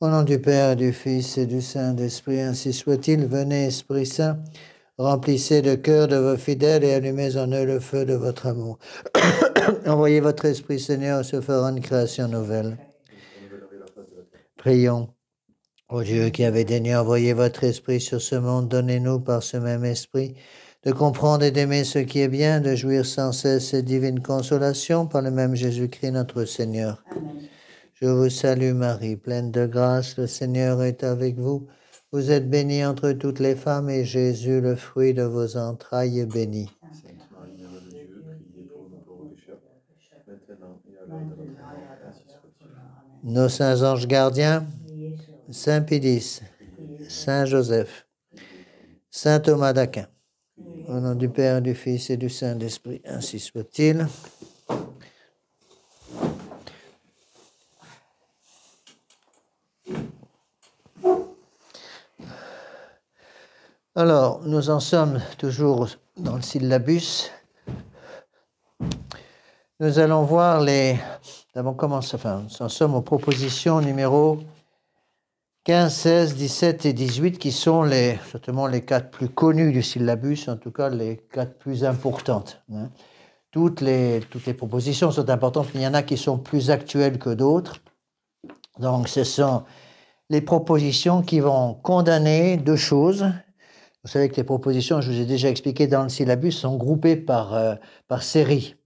Au nom du Père, du Fils et du Saint-Esprit, ainsi soit-il. Venez, Esprit Saint, remplissez le cœur de vos fidèles et allumez en eux le feu de votre amour. Envoyez votre Esprit, Seigneur, se fera une création nouvelle. Prions. Ô Dieu qui avez daigné envoyer votre Esprit sur ce monde, donnez-nous par ce même Esprit de comprendre et d'aimer ce qui est bien, de jouir sans cesse cette divine consolation par le même Jésus-Christ notre Seigneur. Amen. Je vous salue Marie, pleine de grâce, le Seigneur est avec vous. Vous êtes bénie entre toutes les femmes et Jésus, le fruit de vos entrailles, est béni. Sainte Marie, Mère de Dieu, priez pour nous pauvres pécheurs, maintenant et à l'heure de notre mort, ainsi soit-il. Nos saints anges gardiens, Saint Pédis, Saint Joseph, Saint Thomas d'Aquin, au nom du Père, du Fils et du Saint-Esprit, ainsi soit-il. Alors, nous en sommes toujours dans le syllabus. Nous allons voir nous en sommes aux propositions numéro 15, 16, 17 et 18, qui sont certainement les 4 plus connus du syllabus, en tout cas les 4 plus importantes. Toutes les propositions sont importantes, mais il y en a qui sont plus actuelles que d'autres. Donc, ce sont les propositions qui vont condamner 2 choses. Vous savez que les propositions, je vous ai déjà expliqué dans le syllabus, sont groupées par série.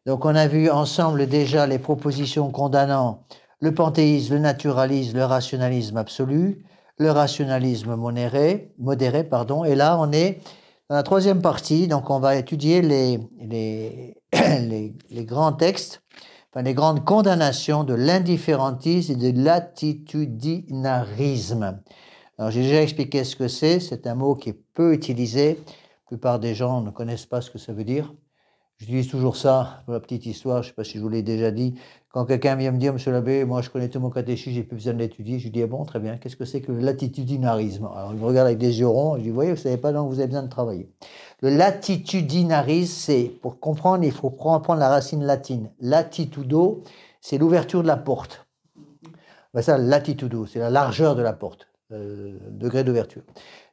Donc, on a vu ensemble déjà les propositions condamnant le panthéisme, le naturalisme, le rationalisme absolu, le rationalisme modéré, et là, on est dans la 3e partie. Donc, on va étudier les grands textes, les grandes condamnations de l'indifférentisme et de l'attitudinarisme. Alors, j'ai déjà expliqué ce que c'est. C'est un mot qui est peu utilisé. La plupart des gens ne connaissent pas ce que ça veut dire. J'utilise toujours ça pour la petite histoire. Je ne sais pas si je vous l'ai déjà dit. Quand quelqu'un vient me dire, Monsieur l'abbé, moi je connais tout mon catéchisme, j'ai plus besoin de l'étudier. Je lui dis, ah bon, très bien. Qu'est-ce que c'est que l'attitudinarisme? Alors, il me regarde avec des yeux ronds. Je lui dis, voyez, vous ne savez pas, donc vous avez besoin de travailler. Le latitudinarisme, c'est, pour comprendre, il faut prendre la racine latine. Latitudo, c'est l'ouverture de la porte. Ben ça, latitudo, c'est la largeur de la porte. Degré d'ouverture.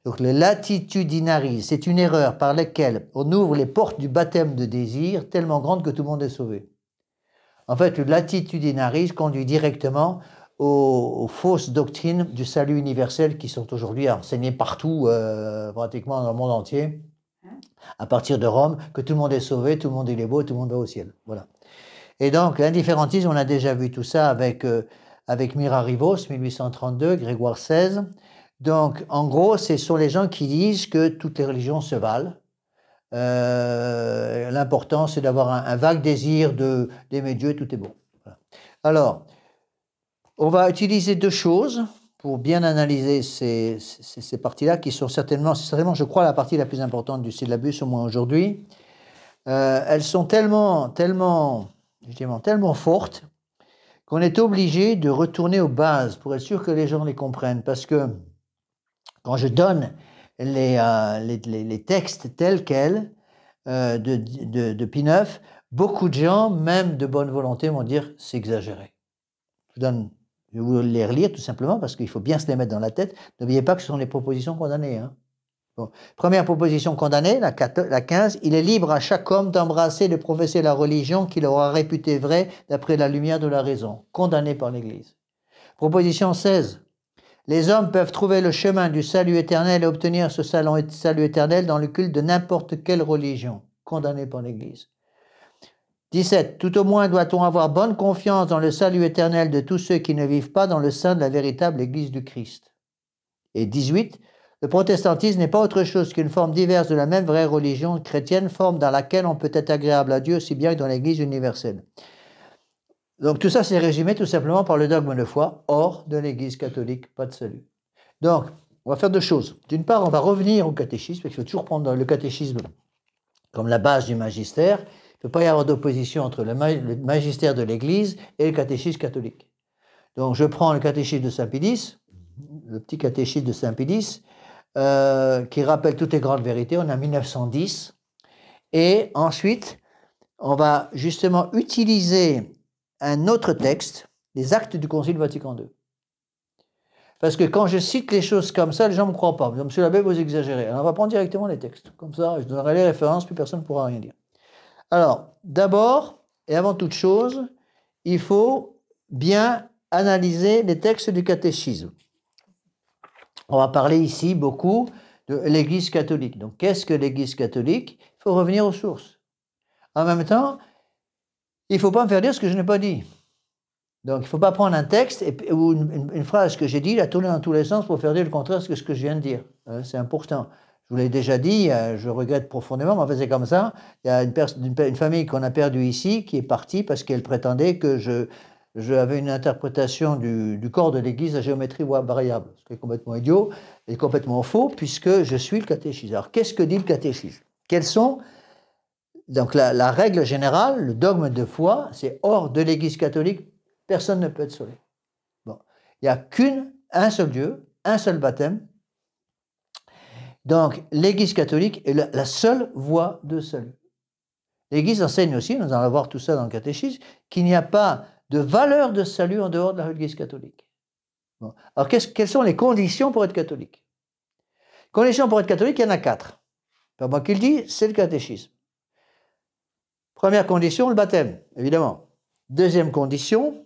Donc le latitudinarisme, c'est une erreur par laquelle on ouvre les portes du baptême de désir tellement grande que tout le monde est sauvé. En fait, le latitudinarisme conduit directement aux fausses doctrines du salut universel qui sont aujourd'hui enseignées partout, pratiquement dans le monde entier, à partir de Rome, que tout le monde est sauvé, tout le monde est beau, tout le monde va au ciel. Voilà. Et donc l'indifférentisme, on a déjà vu tout ça avec Mirarivos, 1832, Grégoire XVI. Donc, en gros, ce sont les gens qui disent que toutes les religions se valent. L'important, c'est d'avoir un vague désir d'aimer Dieu, tout est bon. Voilà. Alors, on va utiliser 2 choses pour bien analyser ces parties-là, qui sont certainement, je crois, la partie la plus importante du syllabus, au moins aujourd'hui. Elles sont tellement fortes qu'on est obligé de retourner aux bases pour être sûr que les gens les comprennent. Parce que quand je donne les textes tels quels de Pie IX, beaucoup de gens, même de bonne volonté, vont dire c'est exagéré. Je vais vous les relire tout simplement parce qu'il faut bien se les mettre dans la tête. N'oubliez pas que ce sont les propositions condamnées. Hein. Bon. Première proposition condamnée, la 15, il est libre à chaque homme d'embrasser et de professer la religion qu'il aura réputée vraie d'après la lumière de la raison, condamné par l'Église. Proposition 16, les hommes peuvent trouver le chemin du salut éternel et obtenir ce salut éternel dans le culte de n'importe quelle religion, condamné par l'Église. 17, tout au moins doit-on avoir bonne confiance dans le salut éternel de tous ceux qui ne vivent pas dans le sein de la véritable Église du Christ. Et 18, le protestantisme n'est pas autre chose qu'une forme diverse de la même vraie religion chrétienne, forme dans laquelle on peut être agréable à Dieu aussi bien que dans l'Église universelle. Donc tout ça, c'est résumé tout simplement par le dogme de foi, hors de l'Église catholique, pas de salut. Donc, on va faire 2 choses. D'une part, on va revenir au catéchisme, parce qu'il faut toujours prendre le catéchisme comme la base du magistère. Il ne peut pas y avoir d'opposition entre le magistère de l'Église et le catéchisme catholique. Donc je prends le catéchisme de Saint-Pédis, le petit catéchisme de Saint-Pédis, qui rappelle toutes les grandes vérités. On a 1910. Et ensuite, on va justement utiliser un autre texte, les Actes du Concile Vatican II. Parce que quand je cite les choses comme ça, les gens ne me croient pas. Monsieur l'abbé, vous exagérez. Alors on va prendre directement les textes. Comme ça, je donnerai les références, plus personne ne pourra rien dire. Alors, d'abord, et avant toute chose, il faut bien analyser les textes du catéchisme. On va parler ici beaucoup de l'Église catholique. Donc, qu'est-ce que l'Église catholique? Il faut revenir aux sources. En même temps, il ne faut pas me faire dire ce que je n'ai pas dit. Donc, il ne faut pas prendre un texte ou une phrase que j'ai dit, la tourner dans tous les sens pour faire dire le contraire de ce que je viens de dire. C'est important. Je vous l'ai déjà dit, je regrette profondément, mais en fait, c'est comme ça. Il y a une famille qu'on a perdue ici qui est partie parce qu'elle prétendait que j'avais une interprétation du corps de l'Église à géométrie variable. Ce qui est complètement idiot et complètement faux, puisque je suis le catéchisme. Alors, qu'est-ce que dit le catéchisme? Quels sont... Donc, la règle générale, le dogme de foi, c'est hors de l'Église catholique, personne ne peut être sauvé. Bon. Il n'y a qu'un seul Dieu, un seul baptême. Donc, l'Église catholique est la seule voie de salut. L'Église enseigne aussi, nous allons voir tout ça dans le catéchisme, qu'il n'y a pas de valeur de salut en dehors de l'Église catholique. Bon. Alors, quelles sont les conditions pour être catholique? Conditions pour être catholique, il y en a 4. Pas moi qui le dis, c'est le catéchisme. Première condition, le baptême, évidemment. Deuxième condition,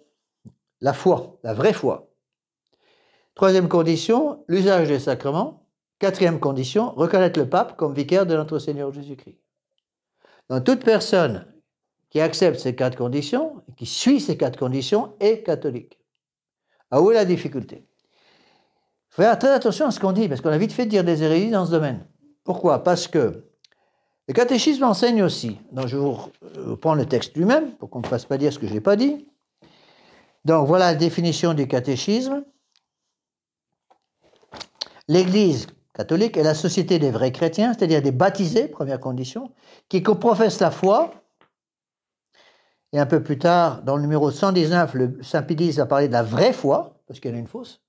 la foi, la vraie foi. Troisième condition, l'usage des sacrements. Quatrième condition, reconnaître le pape comme vicaire de notre Seigneur Jésus-Christ. Donc, toute personne qui accepte ces 4 conditions, qui suit ces 4 conditions, est catholique. Ah, où est la difficulté? Il faut faire très attention à ce qu'on dit, parce qu'on a vite fait de dire des hérésies dans ce domaine. Pourquoi? Parce que le catéchisme enseigne aussi. Donc, je vous prends le texte lui-même, pour qu'on ne me fasse pas dire ce que je n'ai pas dit. Donc, voilà la définition du catéchisme. L'Église catholique est la société des vrais chrétiens, c'est-à-dire des baptisés, première condition, qui professent la foi. Et un peu plus tard, dans le numéro 119, le Saint Pie va parler de la vraie foi, parce qu'il y en a une fausse.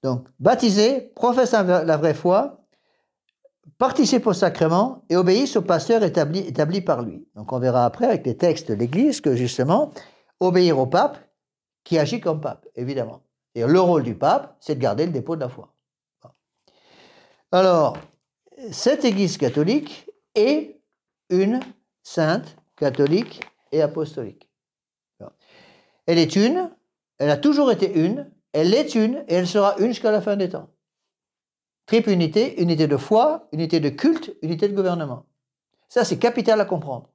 Donc, baptisés, professent la vraie foi, participent au sacrement et obéissent au pasteur établi par lui. Donc, on verra après avec les textes de l'Église que, justement, obéir au pape, qui agit comme pape, évidemment. Et le rôle du pape, c'est de garder le dépôt de la foi. Alors, cette Église catholique est une sainte, catholique et apostolique. Elle est une, elle a toujours été une, elle est une et elle sera une jusqu'à la fin des temps. Triple unité, unité de foi, unité de culte, unité de gouvernement. Ça, c'est capital à comprendre.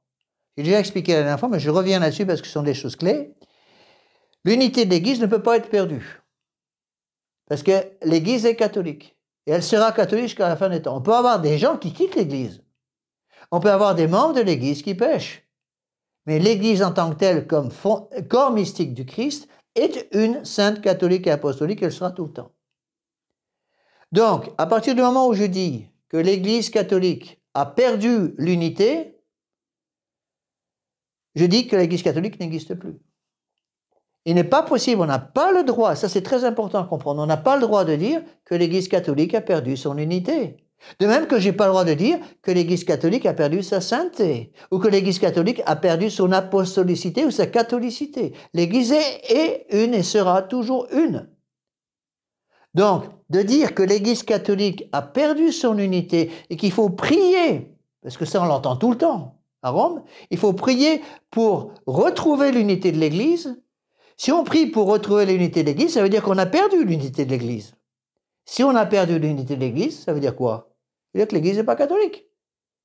J'ai déjà expliqué la dernière fois, mais je reviens là-dessus parce que ce sont des choses clés. L'unité de l'Église ne peut pas être perdue. Parce que l'Église est catholique. Et elle sera catholique jusqu'à la fin des temps. On peut avoir des gens qui quittent l'Église. On peut avoir des membres de l'Église qui pêchent. Mais l'Église en tant que telle, comme corps mystique du Christ, est une sainte catholique et apostolique, elle sera tout le temps. Donc, à partir du moment où je dis que l'Église catholique a perdu l'unité, je dis que l'Église catholique n'existe plus. Il n'est pas possible, on n'a pas le droit, ça c'est très important à comprendre, on n'a pas le droit de dire que l'Église catholique a perdu son unité. De même que je n'ai pas le droit de dire que l'Église catholique a perdu sa sainteté, ou que l'Église catholique a perdu son apostolicité ou sa catholicité. L'Église est une et sera toujours une. Donc, de dire que l'Église catholique a perdu son unité et qu'il faut prier, parce que ça on l'entend tout le temps à Rome, il faut prier pour retrouver l'unité de l'Église. Si on prie pour retrouver l'unité de l'Église, ça veut dire qu'on a perdu l'unité de l'Église. Si on a perdu l'unité de l'Église, ça veut dire quoi? Ça veut dire que l'Église n'est pas catholique,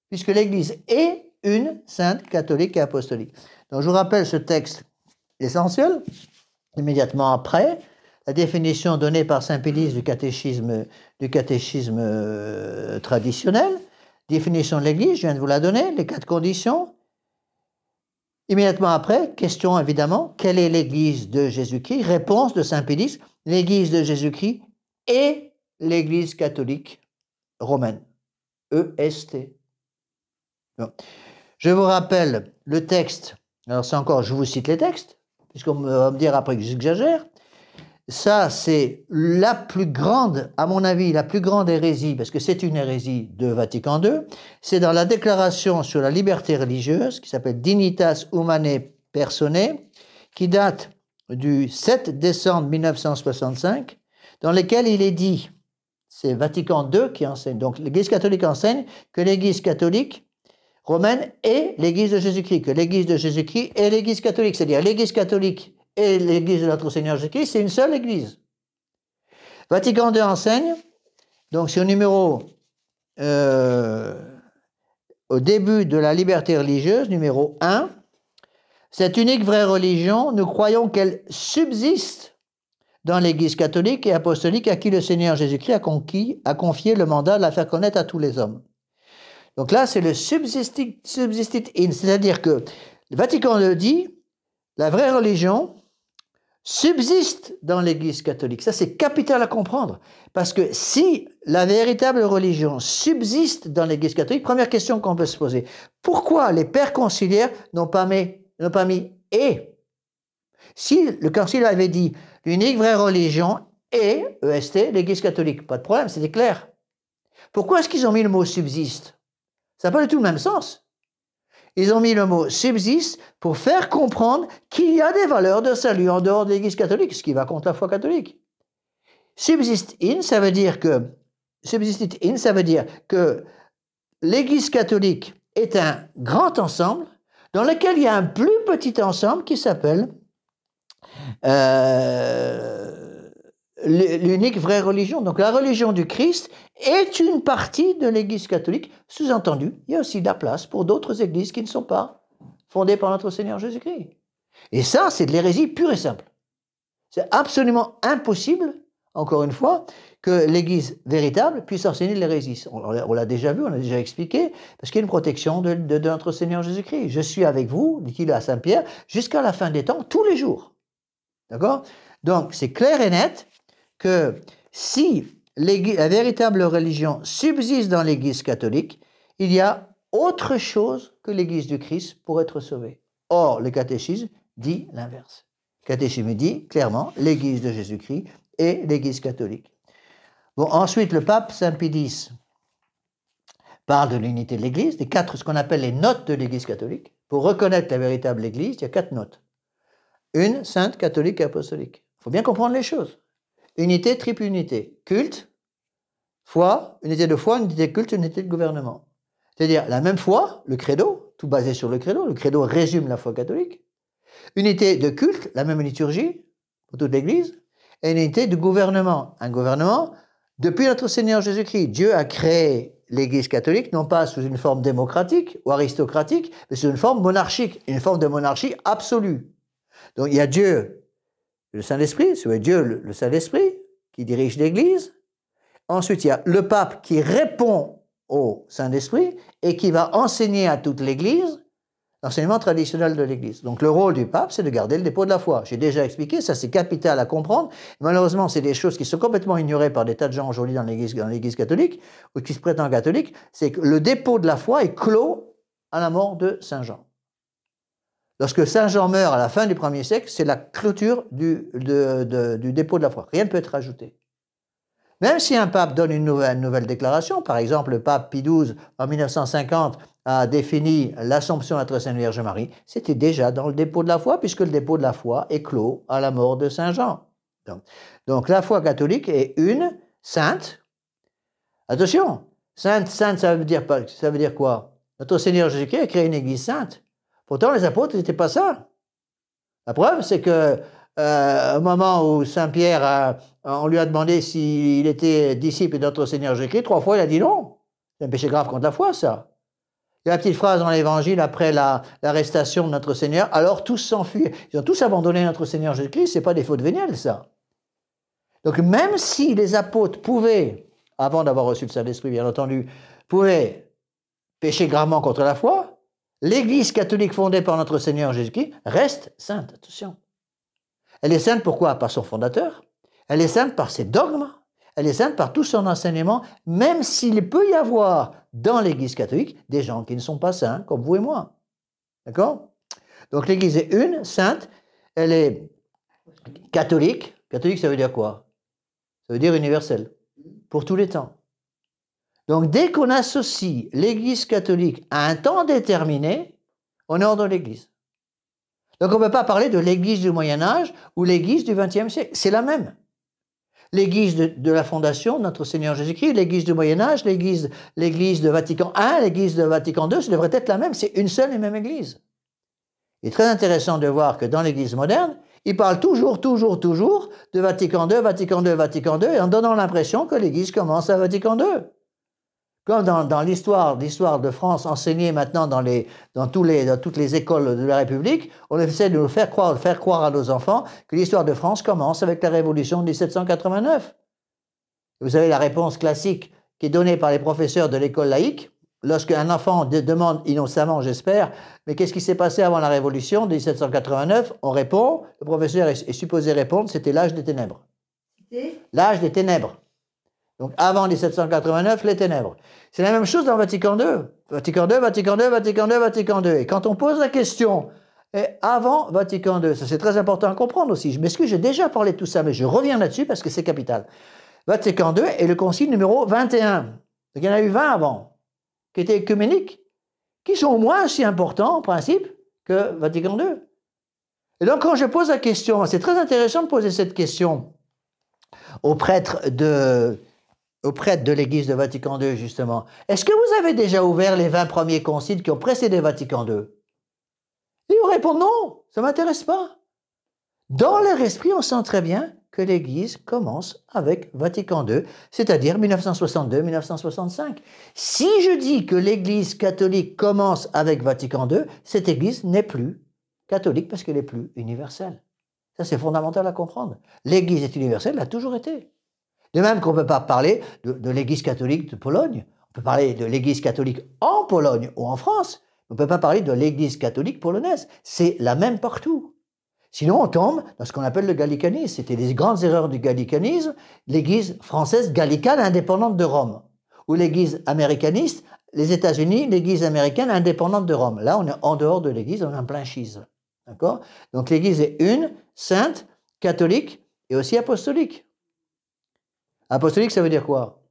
puisque l'Église est une sainte catholique et apostolique. Donc je vous rappelle ce texte essentiel, immédiatement après, la définition donnée par Saint Pie du catéchisme traditionnel, définition de l'Église, je viens de vous la donner, les 4 conditions. Immédiatement après, question évidemment, quelle est l'Église de Jésus-Christ? Réponse de Saint Pie, l'Église de Jésus-Christ est l'Église catholique romaine. EST. Bon. Je vous rappelle le texte, alors c'est encore, je vous cite les textes, puisqu'on va me dire après que j'exagère. Ça, c'est la plus grande, à mon avis, la plus grande hérésie, parce que c'est une hérésie de Vatican II, c'est dans la déclaration sur la liberté religieuse, qui s'appelle Dignitas Humanae Personae, qui date du 7 décembre 1965, dans lequel il est dit, c'est Vatican II qui enseigne, donc l'Église catholique enseigne que l'Église catholique romaine est l'Église de Jésus-Christ, que l'Église de Jésus-Christ est l'Église catholique, c'est-à-dire l'Église catholique et l'Église de notre Seigneur Jésus-Christ, c'est une seule Église. Vatican II enseigne, donc c'est au numéro, au début de la liberté religieuse, numéro 1, cette unique vraie religion, nous croyons qu'elle subsiste dans l'Église catholique et apostolique à qui le Seigneur Jésus-Christ a confié le mandat de la faire connaître à tous les hommes. Donc là, c'est le subsistit in, c'est-à-dire que le Vatican II dit, la vraie religion subsiste dans l'Église catholique. Ça, c'est capital à comprendre. Parce que si la véritable religion subsiste dans l'Église catholique, première question qu'on peut se poser, pourquoi les pères conciliaires n'ont pas mis « et ». Si le concile avait dit « l'unique vraie religion est, EST, l'Église catholique », pas de problème, c'était clair. Pourquoi est-ce qu'ils ont mis le mot « subsiste » ? Ça n'a pas du tout le même sens. Ils ont mis le mot « subsiste » pour faire comprendre qu'il y a des valeurs de salut en dehors de l'Église catholique, ce qui va contre la foi catholique. Subsist in, ça veut dire que l'Église catholique est un grand ensemble dans lequel il y a un plus petit ensemble qui s'appelle l'unique vraie religion. Donc la religion du Christ est une partie de l'Église catholique. Sous-entendu, il y a aussi de la place pour d'autres églises qui ne sont pas fondées par notre Seigneur Jésus-Christ. Et ça, c'est de l'hérésie pure et simple. C'est absolument impossible, encore une fois, que l'Église véritable puisse enseigner de l'hérésie. On l'a déjà vu, on l'a déjà expliqué, parce qu'il y a une protection de notre Seigneur Jésus-Christ. Je suis avec vous, dit-il à Saint Pierre, jusqu'à la fin des temps, tous les jours. D'accord ? Donc, c'est clair et net que si la véritable religion subsiste dans l'Église catholique, il y a autre chose que l'Église du Christ pour être sauvée. Or, le catéchisme dit l'inverse. Le catéchisme dit clairement l'Église de Jésus-Christ et l'Église catholique. Bon, ensuite, le pape Saint Pie X parle de l'unité de l'Église, des ce qu'on appelle les notes de l'Église catholique. Pour reconnaître la véritable Église, il y a 4 notes. Une, sainte, catholique et apostolique. Il faut bien comprendre les choses. Unité, triple unité. Culte, foi, unité de foi, unité de culte, unité de gouvernement. C'est-à-dire la même foi, le credo, tout basé sur le credo. Le credo résume la foi catholique. Unité de culte, la même liturgie pour toute l'Église. Et une unité de gouvernement. Un gouvernement, depuis notre Seigneur Jésus-Christ, Dieu a créé l'Église catholique, non pas sous une forme démocratique ou aristocratique, mais sous une forme monarchique, une forme de monarchie absolue. Donc il y a Dieu, le Saint-Esprit, c'est Dieu le Saint-Esprit qui dirige l'Église. Ensuite, il y a le pape qui répond au Saint-Esprit et qui va enseigner à toute l'Église l'enseignement traditionnel de l'Église. Donc le rôle du pape, c'est de garder le dépôt de la foi. J'ai déjà expliqué, ça c'est capital à comprendre. Malheureusement, c'est des choses qui sont complètement ignorées par des tas de gens aujourd'hui dans l'Église catholique, ou qui se prétendent catholiques, c'est que le dépôt de la foi est clos à la mort de Saint Jean. Lorsque Saint Jean meurt à la fin du 1er siècle, c'est la clôture du dépôt de la foi. Rien ne peut être ajouté. Même si un pape donne une nouvelle déclaration, par exemple le pape Pie XII en 1950 a défini l'Assomption de notre Sainte Vierge Marie, c'était déjà dans le dépôt de la foi, puisque le dépôt de la foi est clos à la mort de Saint Jean. Donc la foi catholique est une, sainte. Attention, sainte, ça veut dire quoi? Notre Seigneur Jésus-Christ a créé une église sainte. Pourtant, les apôtres n'étaient pas ça. La preuve, c'est que au moment où Saint Pierre, on lui a demandé s'il était disciple de notre Seigneur Jésus-Christ, 3 fois il a dit non. C'est un péché grave contre la foi, ça. Il y a la petite phrase dans l'Évangile après l'arrestation de notre Seigneur, alors tous s'enfuient. Ils ont tous abandonné notre Seigneur Jésus-Christ, c'est pas des fautes vénielles, ça. Donc même si les apôtres pouvaient, avant d'avoir reçu le Saint-Esprit, bien entendu, pouvaient pécher gravement contre la foi, l'Église catholique fondée par notre Seigneur Jésus-Christ reste sainte, attention. Elle est sainte pourquoi? Par son fondateur. Elle est sainte par ses dogmes. Elle est sainte par tout son enseignement, même s'il peut y avoir dans l'Église catholique des gens qui ne sont pas saints, comme vous et moi. D'accord? Donc l'Église est une, sainte, elle est catholique, Catholique, ça veut dire quoi? Ça veut dire universel, pour tous les temps. Donc, dès qu'on associe l'Église catholique à un temps déterminé, on est hors de l'Église. Donc, on ne peut pas parler de l'Église du Moyen-Âge ou l'Église du XXe siècle. C'est la même. L'Église de la Fondation, notre Seigneur Jésus-Christ, l'Église du Moyen-Âge, l'Église de Vatican I, l'Église de Vatican II, ça devrait être la même. C'est une seule et même Église. Il est très intéressant de voir que dans l'Église moderne, il parle toujours de Vatican II, Vatican II, Vatican II, en donnant l'impression que l'Église commence à Vatican II. Comme dans l'histoire de France enseignée maintenant dans toutes les écoles de la République, on essaie de nous faire croire à nos enfants que l'histoire de France commence avec la Révolution de 1789. Vous avez la réponse classique qui est donnée par les professeurs de l'école laïque, lorsqu'un enfant demande innocemment, j'espère, mais qu'est-ce qui s'est passé avant la Révolution de 1789? On répond, le professeur est supposé répondre, c'était l'âge des ténèbres. L'âge des ténèbres. Donc avant 1789, les ténèbres. C'est la même chose dans Vatican II. Vatican II, Vatican II, Vatican II, Vatican II. Et quand on pose la question, avant Vatican II, ça c'est très important à comprendre aussi. Je m'excuse, j'ai déjà parlé de tout ça, mais je reviens là-dessus parce que c'est capital. Vatican II est le concile numéro 21. Donc il y en a eu 20 avant, qui étaient œcuméniques, qui sont au moins aussi importants en principe que Vatican II. Et donc quand je pose la question, c'est très intéressant de poser cette question aux prêtres de l'Église de Vatican II, justement. Est-ce que vous avez déjà ouvert les 20 premiers conciles qui ont précédé Vatican II? Ils vous répondent non, ça ne m'intéresse pas. Dans leur esprit, on sent très bien que l'Église commence avec Vatican II, c'est-à-dire 1962-1965. Si je dis que l'Église catholique commence avec Vatican II, cette Église n'est plus catholique parce qu'elle est plus universelle. Ça, c'est fondamental à comprendre. L'Église est universelle, elle a toujours été. De même qu'on ne peut pas parler de l'Église catholique de Pologne. On peut parler de l'Église catholique en Pologne ou en France. On ne peut pas parler de l'Église catholique polonaise. C'est la même partout. Sinon, on tombe dans ce qu'on appelle le gallicanisme. C'était les grandes erreurs du gallicanisme. L'Église française gallicane indépendante de Rome. Ou l'Église américaniste, les États-Unis, l'Église américaine indépendante de Rome. Là, on est en dehors de l'Église, on est en plein schisme. D'accord? Donc l'Église est une, sainte, catholique et aussi apostolique. Apostolique, ça veut dire quoi?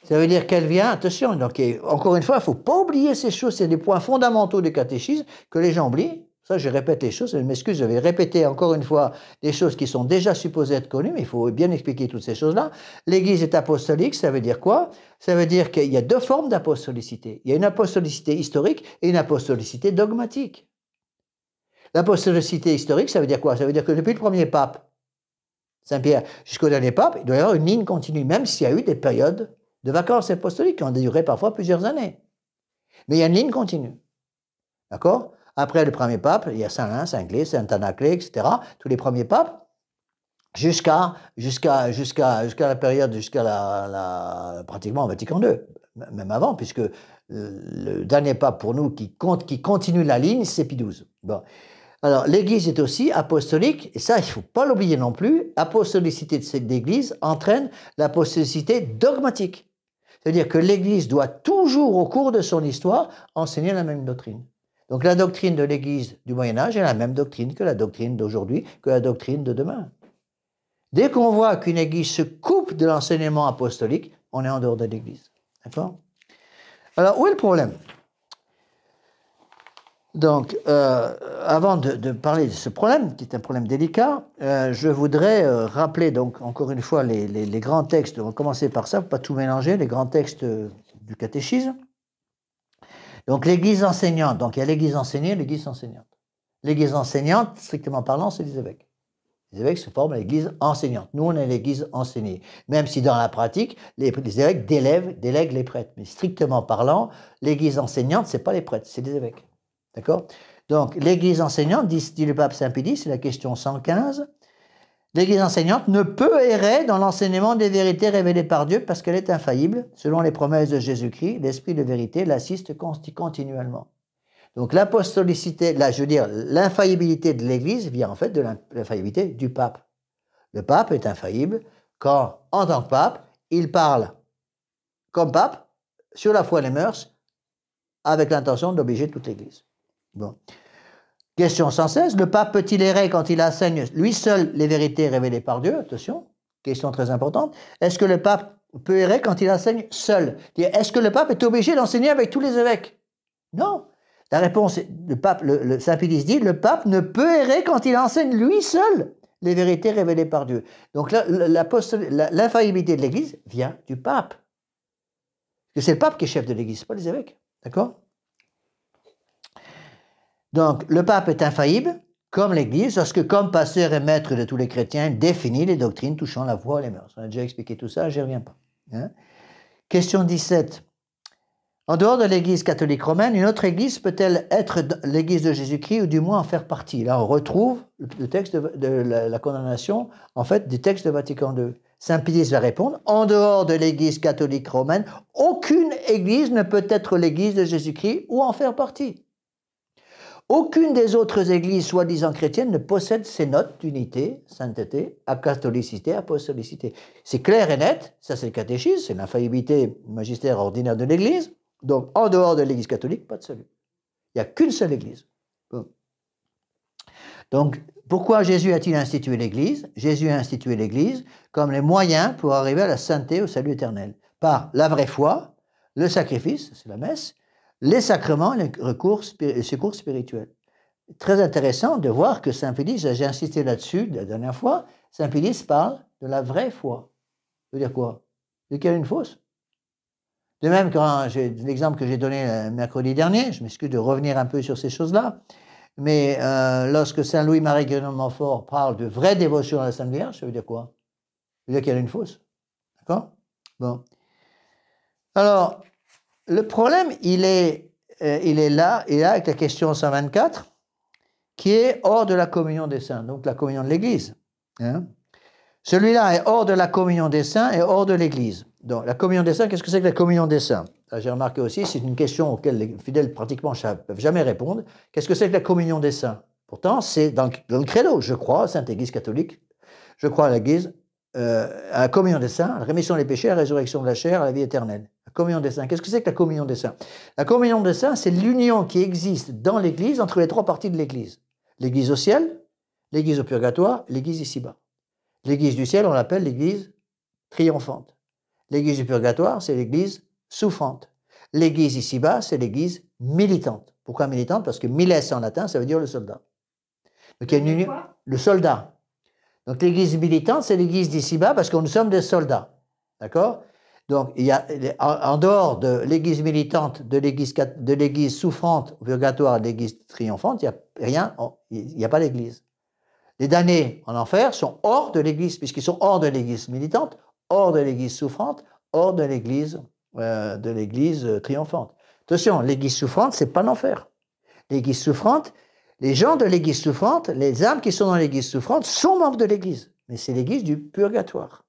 Ça veut dire qu'elle vient, attention, donc, encore une fois, il ne faut pas oublier ces choses, c'est des points fondamentaux du catéchisme que les gens oublient. Ça, je répète les choses, je m'excuse, je vais répéter encore une fois des choses qui sont déjà supposées être connues, mais il faut bien expliquer toutes ces choses-là. L'Église est apostolique, ça veut dire quoi? Ça veut dire qu'il y a deux formes d'apostolicité. Il y a une apostolicité historique et une apostolicité dogmatique. L'apostolicité historique, ça veut dire quoi? Ça veut dire que depuis le premier pape, Saint-Pierre, jusqu'au dernier pape, il doit y avoir une ligne continue, même s'il y a eu des périodes de vacances apostoliques qui ont duré parfois plusieurs années. Mais il y a une ligne continue. D'accord? Après le premier pape, il y a Saint-Lin, Saint-Clé, Saint-Anaclé, etc. Tous les premiers papes, jusqu'à la période, pratiquement Vatican II, même avant, puisque le dernier pape pour nous qui continue la ligne, c'est Pie XII. Bon. Alors, l'Église est aussi apostolique, et ça, il ne faut pas l'oublier non plus. Apostolicité de cette Église entraîne l'apostolicité dogmatique. C'est-à-dire que l'Église doit toujours, au cours de son histoire, enseigner la même doctrine. Donc, la doctrine de l'Église du Moyen-Âge est la même doctrine que la doctrine d'aujourd'hui, que la doctrine de demain. Dès qu'on voit qu'une Église se coupe de l'enseignement apostolique, on est en dehors de l'Église. D'accord? Alors, où est le problème? Donc, avant de parler de ce problème, qui est un problème délicat, je voudrais rappeler, donc, encore une fois, les grands textes. On va commencer par ça, pour ne pas tout mélanger, les grands textes du catéchisme. Donc, l'Église enseignante. Donc, il y a l'Église enseignée et l'Église enseignante. L'Église enseignante, strictement parlant, c'est les évêques. Les évêques se forment à l'Église enseignante. Nous, on est l'Église enseignée. Même si dans la pratique, les évêques délèguent les prêtres. Mais strictement parlant, l'Église enseignante, ce n'est pas les prêtres, c'est les évêques. D'accord? Donc, l'Église enseignante, dit le pape Saint Pie X, c'est la question 115, l'Église enseignante ne peut errer dans l'enseignement des vérités révélées par Dieu parce qu'elle est infaillible. Selon les promesses de Jésus-Christ, l'Esprit de vérité l'assiste continuellement. Donc, l'apostolicité, je veux dire, l'infaillibilité de l'Église vient en fait de l'infaillibilité du pape. Le pape est infaillible quand, en tant que pape, il parle comme pape sur la foi et les mœurs avec l'intention d'obliger toute l'Église. Bon. Question 116, le pape peut-il errer quand il enseigne lui seul les vérités révélées par Dieu? Attention, question très importante. Est-ce que le pape peut errer quand il enseigne seul? Est-ce que le pape est obligé d'enseigner avec tous les évêques? Non. La réponse, le Saint Pie X dit, le pape ne peut errer quand il enseigne lui seul les vérités révélées par Dieu. Donc l'infaillibilité de l'Église vient du pape. Parce que c'est le pape qui est chef de l'Église, pas les évêques. D'accord? Donc, le pape est infaillible, comme l'Église, lorsque, comme pasteur et maître de tous les chrétiens, il définit les doctrines touchant la foi et les mœurs. On a déjà expliqué tout ça, je n'y reviens pas. Hein? Question 17. En dehors de l'Église catholique romaine, une autre Église peut-elle être l'Église de Jésus-Christ ou du moins en faire partie? Là, on retrouve le texte de la condamnation, en fait, du texte de Vatican II. Saint Pie X va répondre, en dehors de l'Église catholique romaine, aucune Église ne peut être l'Église de Jésus-Christ ou en faire partie. Aucune des autres églises soi-disant chrétiennes ne possède ces notes d'unité, sainteté, catholicité, apostolicité. C'est clair et net, ça c'est le catéchisme, c'est l'infaillibilité magistère ordinaire de l'Église. Donc en dehors de l'Église catholique, pas de salut. Il n'y a qu'une seule Église. Bon. Donc pourquoi Jésus a-t-il institué l'Église? Jésus a institué l'Église comme les moyens pour arriver à la sainteté, au salut éternel. Par la vraie foi, le sacrifice, c'est la messe, les sacrements, les secours spirituels. Très intéressant de voir que Saint Pie X, j'ai insisté là-dessus la dernière fois, Saint Pie X parle de la vraie foi. Ça veut dire quoi? Ça veut dire qu'il y a une fausse. De même, quand l'exemple que j'ai donné mercredi dernier, je m'excuse de revenir un peu sur ces choses-là, mais lorsque Saint Louis-Marie Grignon de Montfort parle de vraie dévotion à la Sainte Vierge, ça veut dire quoi? Ça veut dire qu'il y a une fausse. D'accord? Bon. Alors, le problème, il est là avec la question 124, qui est hors de la communion des saints, donc la communion de l'Église. Hein? Celui-là est hors de la communion des saints et hors de l'Église. Donc, la communion des saints, qu'est-ce que c'est que la communion des saints? J'ai remarqué aussi, c'est une question auquel les fidèles pratiquement ne peuvent jamais répondre. Qu'est-ce que c'est que la communion des saints? Pourtant, c'est dans le credo. Je crois, Sainte Église catholique, je crois à l'Église, à la communion des saints, à la rémission des péchés, à la résurrection de la chair, à la vie éternelle. La communion des saints. Qu'est-ce que c'est que la communion des saints? La communion des saints, c'est l'union qui existe dans l'Église entre les trois parties de l'Église. L'Église au ciel, l'Église au purgatoire, l'Église ici-bas. L'Église du ciel, on l'appelle l'Église triomphante. L'Église du purgatoire, c'est l'Église souffrante. L'Église ici-bas, c'est l'Église militante. Pourquoi militante? Parce que miles en latin, ça veut dire le soldat. Donc il y a une union, le soldat. Donc l'Église militante, c'est l'Église d'ici-bas parce que nous sommes des soldats. D'accord? Donc il y a, en dehors de l'Église militante, de l'Église souffrante au purgatoire et de l'Église triomphante, il n'y a rien, il n'y a pas d'Église. Les damnés en enfer sont hors de l'Église, puisqu'ils sont hors de l'Église militante, hors de l'Église souffrante, hors de l'Église triomphante. Attention, l'Église souffrante, c'est pas l'enfer. L'Église souffrante, les gens de l'Église souffrante, les âmes qui sont dans l'Église souffrante, sont membres de l'Église. Mais c'est l'Église du purgatoire.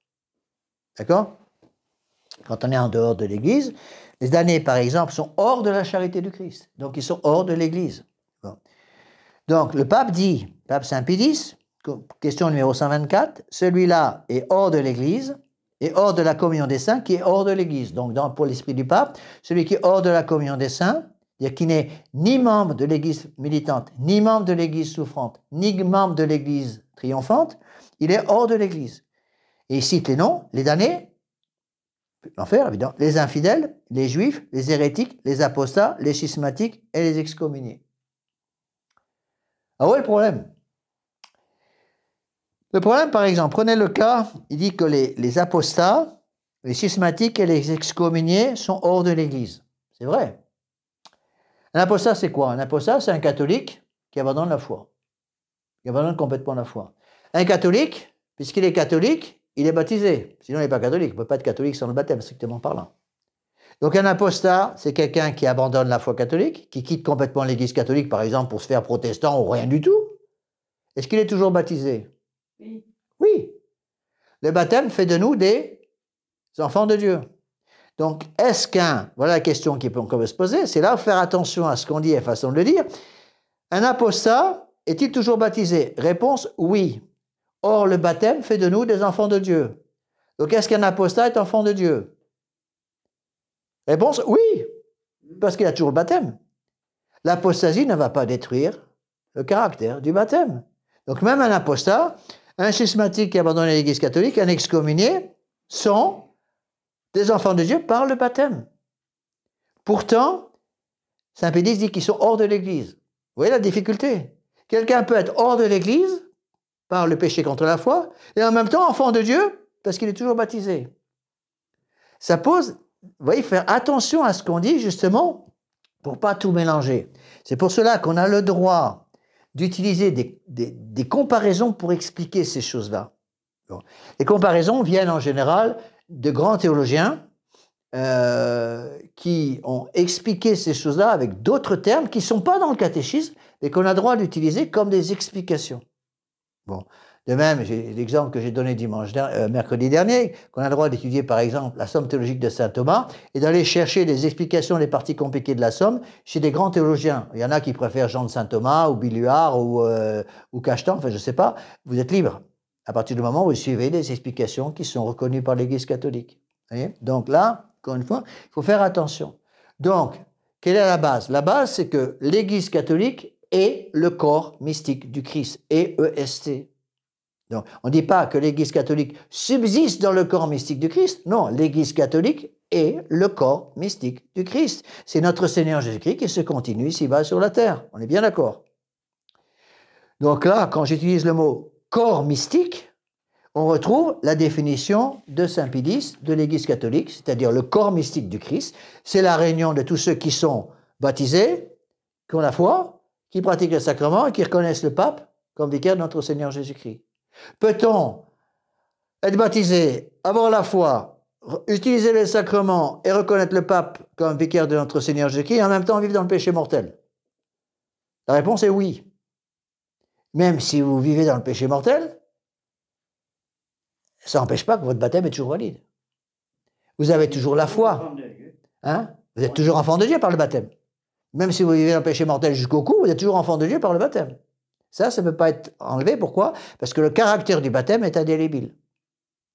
D'accord? Quand on est en dehors de l'Église, les damnés, par exemple, sont hors de la charité du Christ. Donc, ils sont hors de l'Église. Bon. Donc, le pape dit, pape Saint Pie X, question numéro 124, celui-là est hors de l'Église et hors de la communion des saints qui est hors de l'Église. Donc, pour l'esprit du pape, celui qui est hors de la communion des saints, c'est-à-dire qui n'est ni membre de l'Église militante, ni membre de l'Église souffrante, ni membre de l'Église triomphante, il est hors de l'Église. Et il cite les noms, les damnés, l'enfer évidemment, les infidèles, les juifs, les hérétiques, les apostats, les schismatiques et les excommuniés. Ah ouais, le problème. Le problème, par exemple, prenez le cas, il dit que les apostats, les schismatiques et les excommuniés sont hors de l'Église. C'est vrai. Un apostat, c'est quoi? Un apostat, c'est un catholique qui abandonne la foi. Qui abandonne complètement la foi. Un catholique, puisqu'il est catholique, il est baptisé. Sinon, il n'est pas catholique. Il ne peut pas être catholique sans le baptême, strictement parlant. Donc, un apostat, c'est quelqu'un qui abandonne la foi catholique, qui quitte complètement l'Église catholique, par exemple, pour se faire protestant ou rien du tout. Est-ce qu'il est toujours baptisé? Oui. Oui. Le baptême fait de nous des enfants de Dieu. Donc, est-ce voilà la question qu'on peut se poser, c'est là faire attention à ce qu'on dit et la façon de le dire. Un apostat est-il toujours baptisé? Réponse, oui. Or, le baptême fait de nous des enfants de Dieu. Donc, est-ce qu'un apostat est enfant de Dieu? Réponse, oui, parce qu'il a toujours le baptême. L'apostasie ne va pas détruire le caractère du baptême. Donc même un apostat, un schismatique qui a abandonné l'Église catholique, un excommunié, sont des enfants de Dieu par le baptême. Pourtant, Saint Pédis dit qu'ils sont hors de l'Église. Vous voyez la difficulté? Quelqu'un peut être hors de l'Église par le péché contre la foi, et en même temps enfant de Dieu parce qu'il est toujours baptisé. Ça pose, vous voyez, faire attention à ce qu'on dit justement pour pas tout mélanger. C'est pour cela qu'on a le droit d'utiliser des comparaisons pour expliquer ces choses-là. Bon. Les comparaisons viennent en général de grands théologiens qui ont expliqué ces choses-là avec d'autres termes qui ne sont pas dans le catéchisme, mais qu'on a le droit d'utiliser comme des explications. Bon. De même, j'ai l'exemple que j'ai donné mercredi dernier, qu'on a le droit d'étudier par exemple la somme théologique de saint Thomas et d'aller chercher des explications des parties compliquées de la somme chez des grands théologiens. Il y en a qui préfèrent Jean de saint Thomas ou Biluard ou Cachetan, enfin je ne sais pas, vous êtes libre à partir du moment où vous suivez des explications qui sont reconnues par l'Église catholique. Vous voyez? Donc là, encore une fois, il faut faire attention. Donc, quelle est la base? La base, c'est que l'Église catholique est le corps mystique du Christ, EEST. Donc, on ne dit pas que l'Église catholique subsiste dans le corps mystique du Christ. Non, l'Église catholique est le corps mystique du Christ. C'est notre Seigneur Jésus-Christ qui se continue ici-bas sur la terre. On est bien d'accord. Donc là, quand j'utilise le mot corps mystique, on retrouve la définition de Saint Pédis de l'Église catholique, c'est-à-dire le corps mystique du Christ. C'est la réunion de tous ceux qui sont baptisés, qui ont la foi, qui pratiquent le sacrement et qui reconnaissent le pape comme vicaire de notre Seigneur Jésus-Christ. Peut-on être baptisé, avoir la foi, utiliser les sacrements et reconnaître le pape comme vicaire de notre Seigneur Jésus-Christ et en même temps vivre dans le péché mortel? La réponse est oui. Même si vous vivez dans le péché mortel, ça n'empêche pas que votre baptême est toujours valide. Vous avez toujours la foi. Hein? Vous êtes toujours enfant de Dieu par le baptême. Même si vous vivez dans le péché mortel jusqu'au cou, vous êtes toujours enfant de Dieu par le baptême. Ça ne peut pas être enlevé. Pourquoi? Parce que le caractère du baptême est indélébile.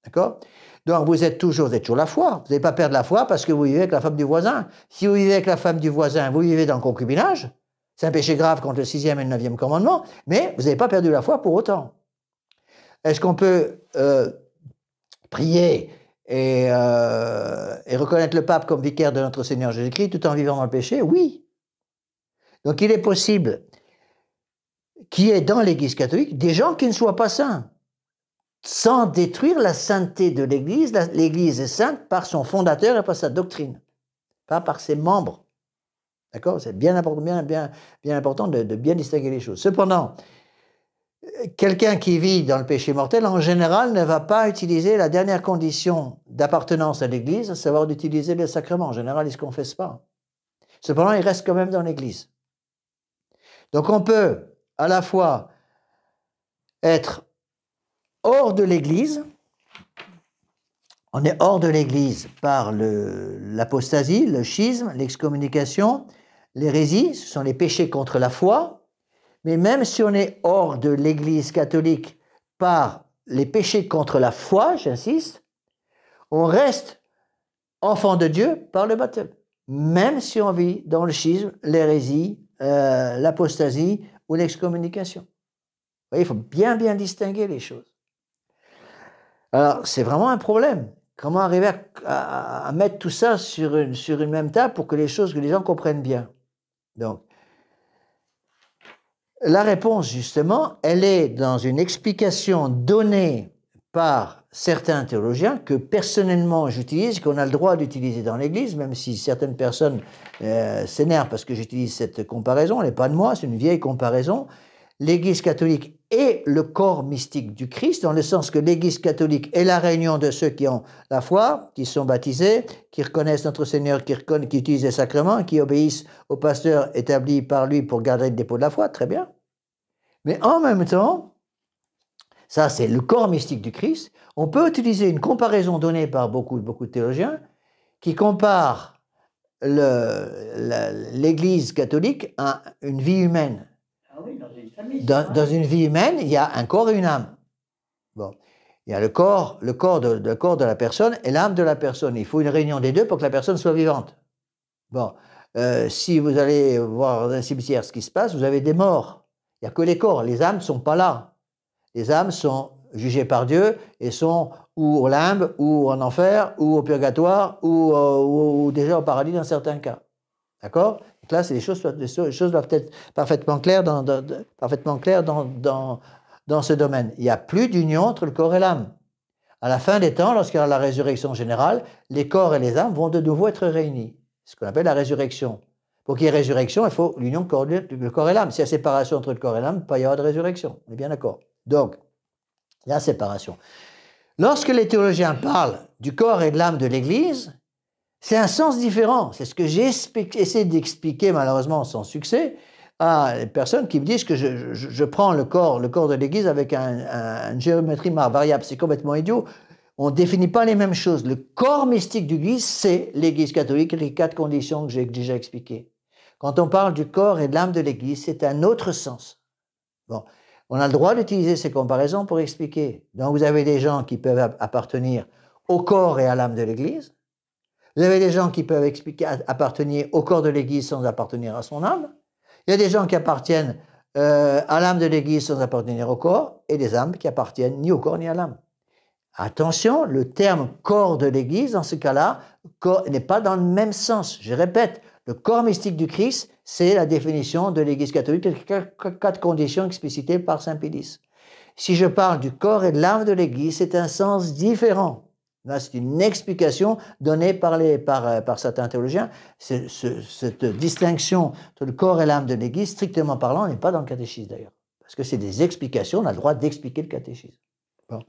D'accord? Donc vous êtes toujours la foi. Vous n'allez pas perdre la foi parce que vous vivez avec la femme du voisin. Si vous vivez avec la femme du voisin, vous vivez dans le concubinage. C'est un péché grave contre le 6e et le 9e commandement, mais vous n'avez pas perdu la foi pour autant. Est-ce qu'on peut prier et reconnaître le pape comme vicaire de notre Seigneur Jésus-Christ tout en vivant dans le péché? Oui. Donc il est possible qu'il y ait dans l'Église catholique des gens qui ne soient pas saints, sans détruire la sainteté de l'Église. L'Église est sainte par son fondateur et par sa doctrine, pas par ses membres. D'accord? C'est bien important, bien important de bien distinguer les choses. Cependant, quelqu'un qui vit dans le péché mortel, en général, ne va pas utiliser la dernière condition d'appartenance à l'Église, à savoir d'utiliser les sacrements. En général, il ne se confesse pas. Cependant, il reste quand même dans l'Église. Donc on peut à la fois être hors de l'Église, on est hors de l'Église par l'apostasie, le schisme, l'excommunication, l'hérésie, ce sont les péchés contre la foi, mais même si on est hors de l'Église catholique par les péchés contre la foi, j'insiste, on reste enfant de Dieu par le baptême, même si on vit dans le schisme, l'hérésie, l'apostasie ou l'excommunication. Vous voyez, il faut bien distinguer les choses. Alors, c'est vraiment un problème. Comment arriver à mettre tout ça sur une même table pour que les gens comprennent bien. Donc, la réponse, justement, elle est dans une explication donnée par certains théologiens que personnellement j'utilise, qu'on a le droit d'utiliser dans l'Église, même si certaines personnes s'énervent parce que j'utilise cette comparaison, elle n'est pas de moi, c'est une vieille comparaison. L'Église catholique est le corps mystique du Christ, dans le sens que l'Église catholique est la réunion de ceux qui ont la foi, qui sont baptisés, qui reconnaissent notre Seigneur, qui utilisent les sacrements, qui obéissent au pasteur établi par lui pour garder le dépôt de la foi, très bien. Mais en même temps, ça c'est le corps mystique du Christ, on peut utiliser une comparaison donnée par beaucoup de théologiens qui comparent l'Église catholique à une vie humaine. Dans une vie humaine, il y a un corps et une âme. Bon. Il y a le corps de la personne et l'âme de la personne. Il faut une réunion des deux pour que la personne soit vivante. Bon. Si vous allez voir dans un cimetière ce qui se passe, vous avez des morts. Il n'y a que les corps. Les âmes ne sont pas là. Les âmes sont jugées par Dieu et sont ou au limbe, ou en enfer, ou au purgatoire, ou déjà au paradis dans certains cas. D'accord? Donc là, les choses doivent être parfaitement claires dans ce domaine. Il n'y a plus d'union entre le corps et l'âme. À la fin des temps, lorsqu'il y aura la résurrection générale, les corps et les âmes vont de nouveau être réunis. C'est ce qu'on appelle la résurrection. Pour qu'il y ait résurrection, il faut l'union du corps et l'âme. S'il y a séparation entre le corps et l'âme, il ne peut pas y avoir de résurrection. On est bien d'accord? Donc, il y a séparation. Lorsque les théologiens parlent du corps et de l'âme de l'Église, c'est un sens différent. C'est ce que j'ai essayé d'expliquer, malheureusement sans succès, à les personnes qui me disent que je prends le corps de l'Église avec une géométrie variable. C'est complètement idiot. On ne définit pas les mêmes choses. Le corps mystique de l'Église, c'est l'Église catholique et les 4 conditions que j'ai déjà expliquées. Quand on parle du corps et de l'âme de l'Église, c'est un autre sens. Bon, on a le droit d'utiliser ces comparaisons pour expliquer. Donc vous avez des gens qui peuvent appartenir au corps et à l'âme de l'Église. Vous avez des gens qui peuvent appartenir au corps de l'Église sans appartenir à son âme. Il y a des gens qui appartiennent à l'âme de l'Église sans appartenir au corps, et des âmes qui appartiennent ni au corps ni à l'âme. Attention, le terme corps de l'Église, dans ce cas-là, n'est pas dans le même sens. Je répète, le corps mystique du Christ, c'est la définition de l'Église catholique, les 4 conditions explicitées par saint Pie. Si je parle du corps et de l'âme de l'Église, c'est un sens différent. Là, c'est une explication donnée par certains théologiens. Cette distinction entre le corps et l'âme de l'Église, strictement parlant, n'est pas dans le catéchisme d'ailleurs. Parce que c'est des explications, on a le droit d'expliquer le catéchisme. Bon.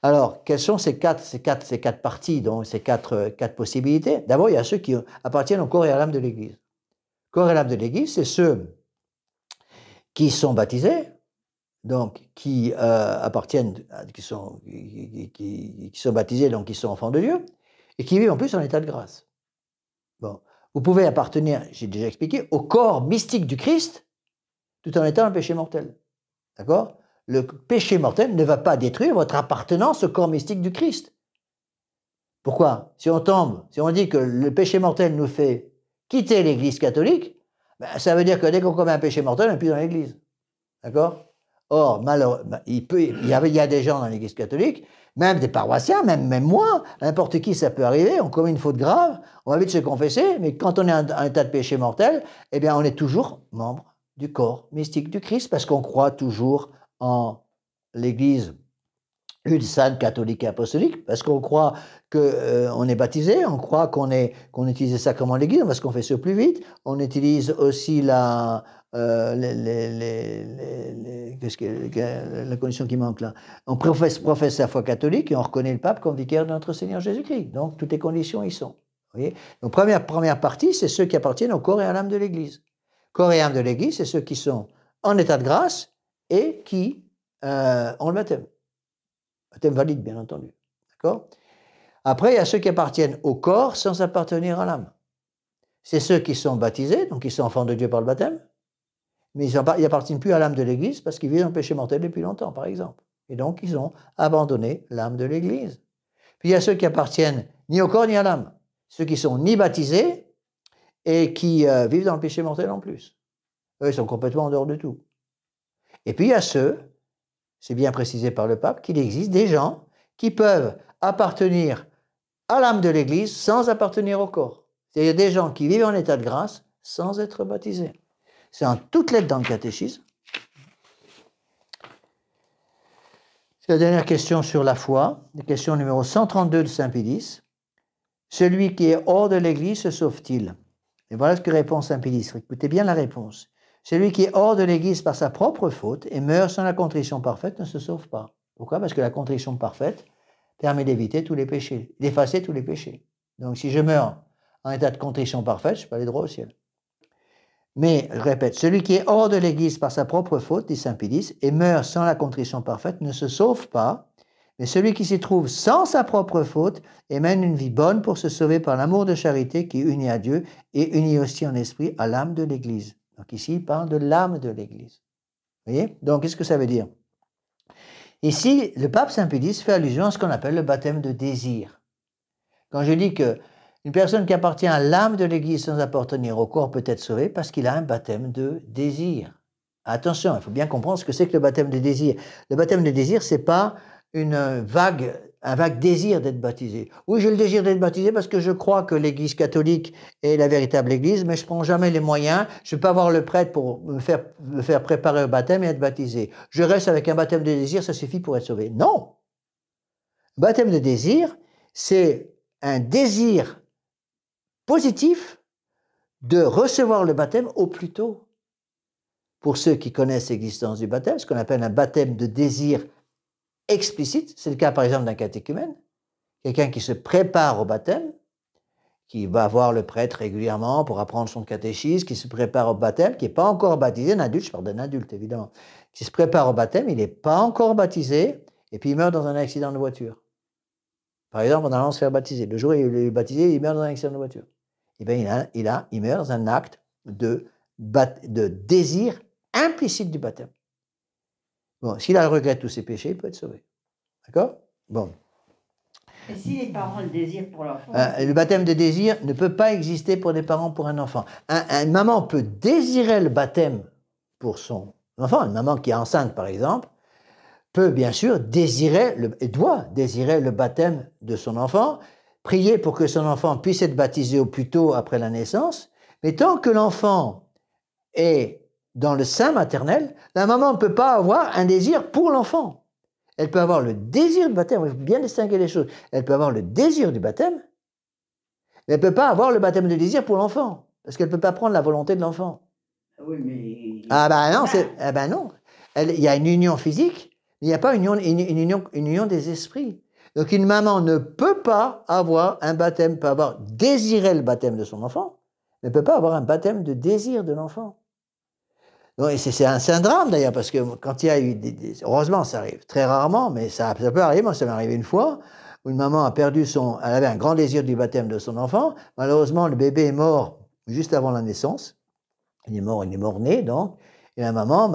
Alors, quelles sont ces quatre parties, donc ces quatre possibilités? D'abord, il y a ceux qui appartiennent au corps et à l'âme de l'Église. Le corps et l'âme de l'Église, c'est ceux qui sont baptisés, donc qui sont baptisés, donc qui sont enfants de Dieu, et qui vivent en plus en état de grâce. Bon, vous pouvez appartenir, j'ai déjà expliqué, au corps mystique du Christ, tout en étant un péché mortel. D'accord? Le péché mortel ne va pas détruire votre appartenance au corps mystique du Christ. Pourquoi? Si on dit que le péché mortel nous fait quitter l'Église catholique, ben, ça veut dire que dès qu'on commet un péché mortel, on n'est plus dans l'Église. D'accord? Or, malheureusement, il y a des gens dans l'Église catholique, même des paroissiens, même moi, n'importe qui, ça peut arriver, on commet une faute grave, on va vite se confesser, mais quand on est en état de péché mortel, eh bien, on est toujours membre du corps mystique du Christ, parce qu'on croit toujours en l'Église une sainte catholique et apostolique, parce qu'on croit qu'on est baptisé, on croit qu'on utilise les sacrements de l'Église, on va se confesser au plus vite, on utilise aussi la condition qui manque là. On professe sa foi catholique et on reconnaît le pape comme vicaire de notre Seigneur Jésus-Christ. Donc, toutes les conditions y sont. Vous voyez? Donc, première partie, c'est ceux qui appartiennent au corps et à l'âme de l'Église. Corps et âme de l'Église, c'est ceux qui sont en état de grâce et qui ont le baptême. Baptême valide, bien entendu. D'accord? Après, il y a ceux qui appartiennent au corps sans appartenir à l'âme. C'est ceux qui sont baptisés, donc ils sont enfants de Dieu par le baptême, mais ils n'appartiennent plus à l'âme de l'Église parce qu'ils vivent dans le péché mortel depuis longtemps, par exemple. Et donc, ils ont abandonné l'âme de l'Église. Puis il y a ceux qui appartiennent ni au corps ni à l'âme. Ceux qui sont ni baptisés et qui vivent dans le péché mortel en plus. Eux, ils sont complètement en dehors de tout. Et puis il y a ceux, c'est bien précisé par le pape, qu'il existe des gens qui peuvent appartenir à l'âme de l'Église sans appartenir au corps. C'est-à-dire des gens qui vivent en état de grâce sans être baptisés. C'est en toutes lettres dans le catéchisme. C'est la dernière question sur la foi, la question numéro 132 de saint Pie X. Celui qui est hors de l'Église se sauve-t-il? Et voilà ce que répond saint Pie X. Écoutez bien la réponse. Celui qui est hors de l'Église par sa propre faute et meurt sans la contrition parfaite ne se sauve pas. Pourquoi? Parce que la contrition parfaite permet d'éviter tous les péchés, d'effacer tous les péchés. Donc si je meurs en état de contrition parfaite, je peux aller droit au ciel. Mais, je répète, celui qui est hors de l'Église par sa propre faute, dit saint Pie X, et meurt sans la contrition parfaite ne se sauve pas, mais celui qui s'y trouve sans sa propre faute et mène une vie bonne pour se sauver par l'amour de charité qui unit à Dieu et unit aussi en esprit à l'âme de l'Église. Donc ici, il parle de l'âme de l'Église. Vous voyez? Donc, qu'est-ce que ça veut dire? Ici, le pape saint Pie X fait allusion à ce qu'on appelle le baptême de désir. Quand je dis qu'une personne qui appartient à l'âme de l'Église sans appartenir au corps peut être sauvée parce qu'il a un baptême de désir. Attention, il faut bien comprendre ce que c'est que le baptême de désir. Le baptême de désir, c'est pas un vague désir d'être baptisé. Oui, j'ai le désir d'être baptisé parce que je crois que l'Église catholique est la véritable Église, mais je ne prends jamais les moyens. Je ne peux pas avoir le prêtre pour me faire préparer au baptême et être baptisé. Je reste avec un baptême de désir, ça suffit pour être sauvé. Non! Baptême de désir, c'est un désir positif de recevoir le baptême au plus tôt. Pour ceux qui connaissent l'existence du baptême, ce qu'on appelle un baptême de désir explicite, c'est le cas par exemple d'un catéchumène, quelqu'un qui se prépare au baptême, qui va voir le prêtre régulièrement pour apprendre son catéchisme, qui se prépare au baptême, qui n'est pas encore baptisé, un adulte, je parle d'un adulte évidemment, qui se prépare au baptême, il n'est pas encore baptisé, et puis il meurt dans un accident de voiture. Par exemple, en allant se faire baptiser. Le jour où il est baptisé, il meurt dans un accident de voiture. Eh bien, il meurt dans un acte de désir implicite du baptême. Bon, s'il a regretté tous ses péchés, il peut être sauvé. D'accord? Bon. Et si les parents le désirent pour l'enfant? Le baptême de désir ne peut pas exister pour des parents pour un enfant. Une maman peut désirer le baptême pour son enfant. Une maman qui est enceinte, par exemple, peut bien sûr et doit désirer le baptême de son enfant, prier pour que son enfant puisse être baptisé au plus tôt après la naissance, mais tant que l'enfant est dans le sein maternel, la maman ne peut pas avoir un désir pour l'enfant. Elle peut avoir le désir du baptême, il faut bien distinguer les choses. Elle peut avoir le désir du baptême, mais elle ne peut pas avoir le baptême de désir pour l'enfant, parce qu'elle ne peut pas prendre la volonté de l'enfant. Oui, mais... Ah ben non, il y a une union physique, mais il n'y a pas une union des esprits. Donc une maman ne peut pas avoir un baptême, peut avoir désiré le baptême de son enfant, mais ne peut pas avoir un baptême de désir de l'enfant. C'est un drame d'ailleurs, parce que quand il y a eu heureusement, ça arrive très rarement, mais ça peut arriver. Moi, ça m'est arrivé une fois, où une maman a elle avait un grand désir du baptême de son enfant. Malheureusement, le bébé est mort juste avant la naissance. Il est mort né, donc. Et la maman,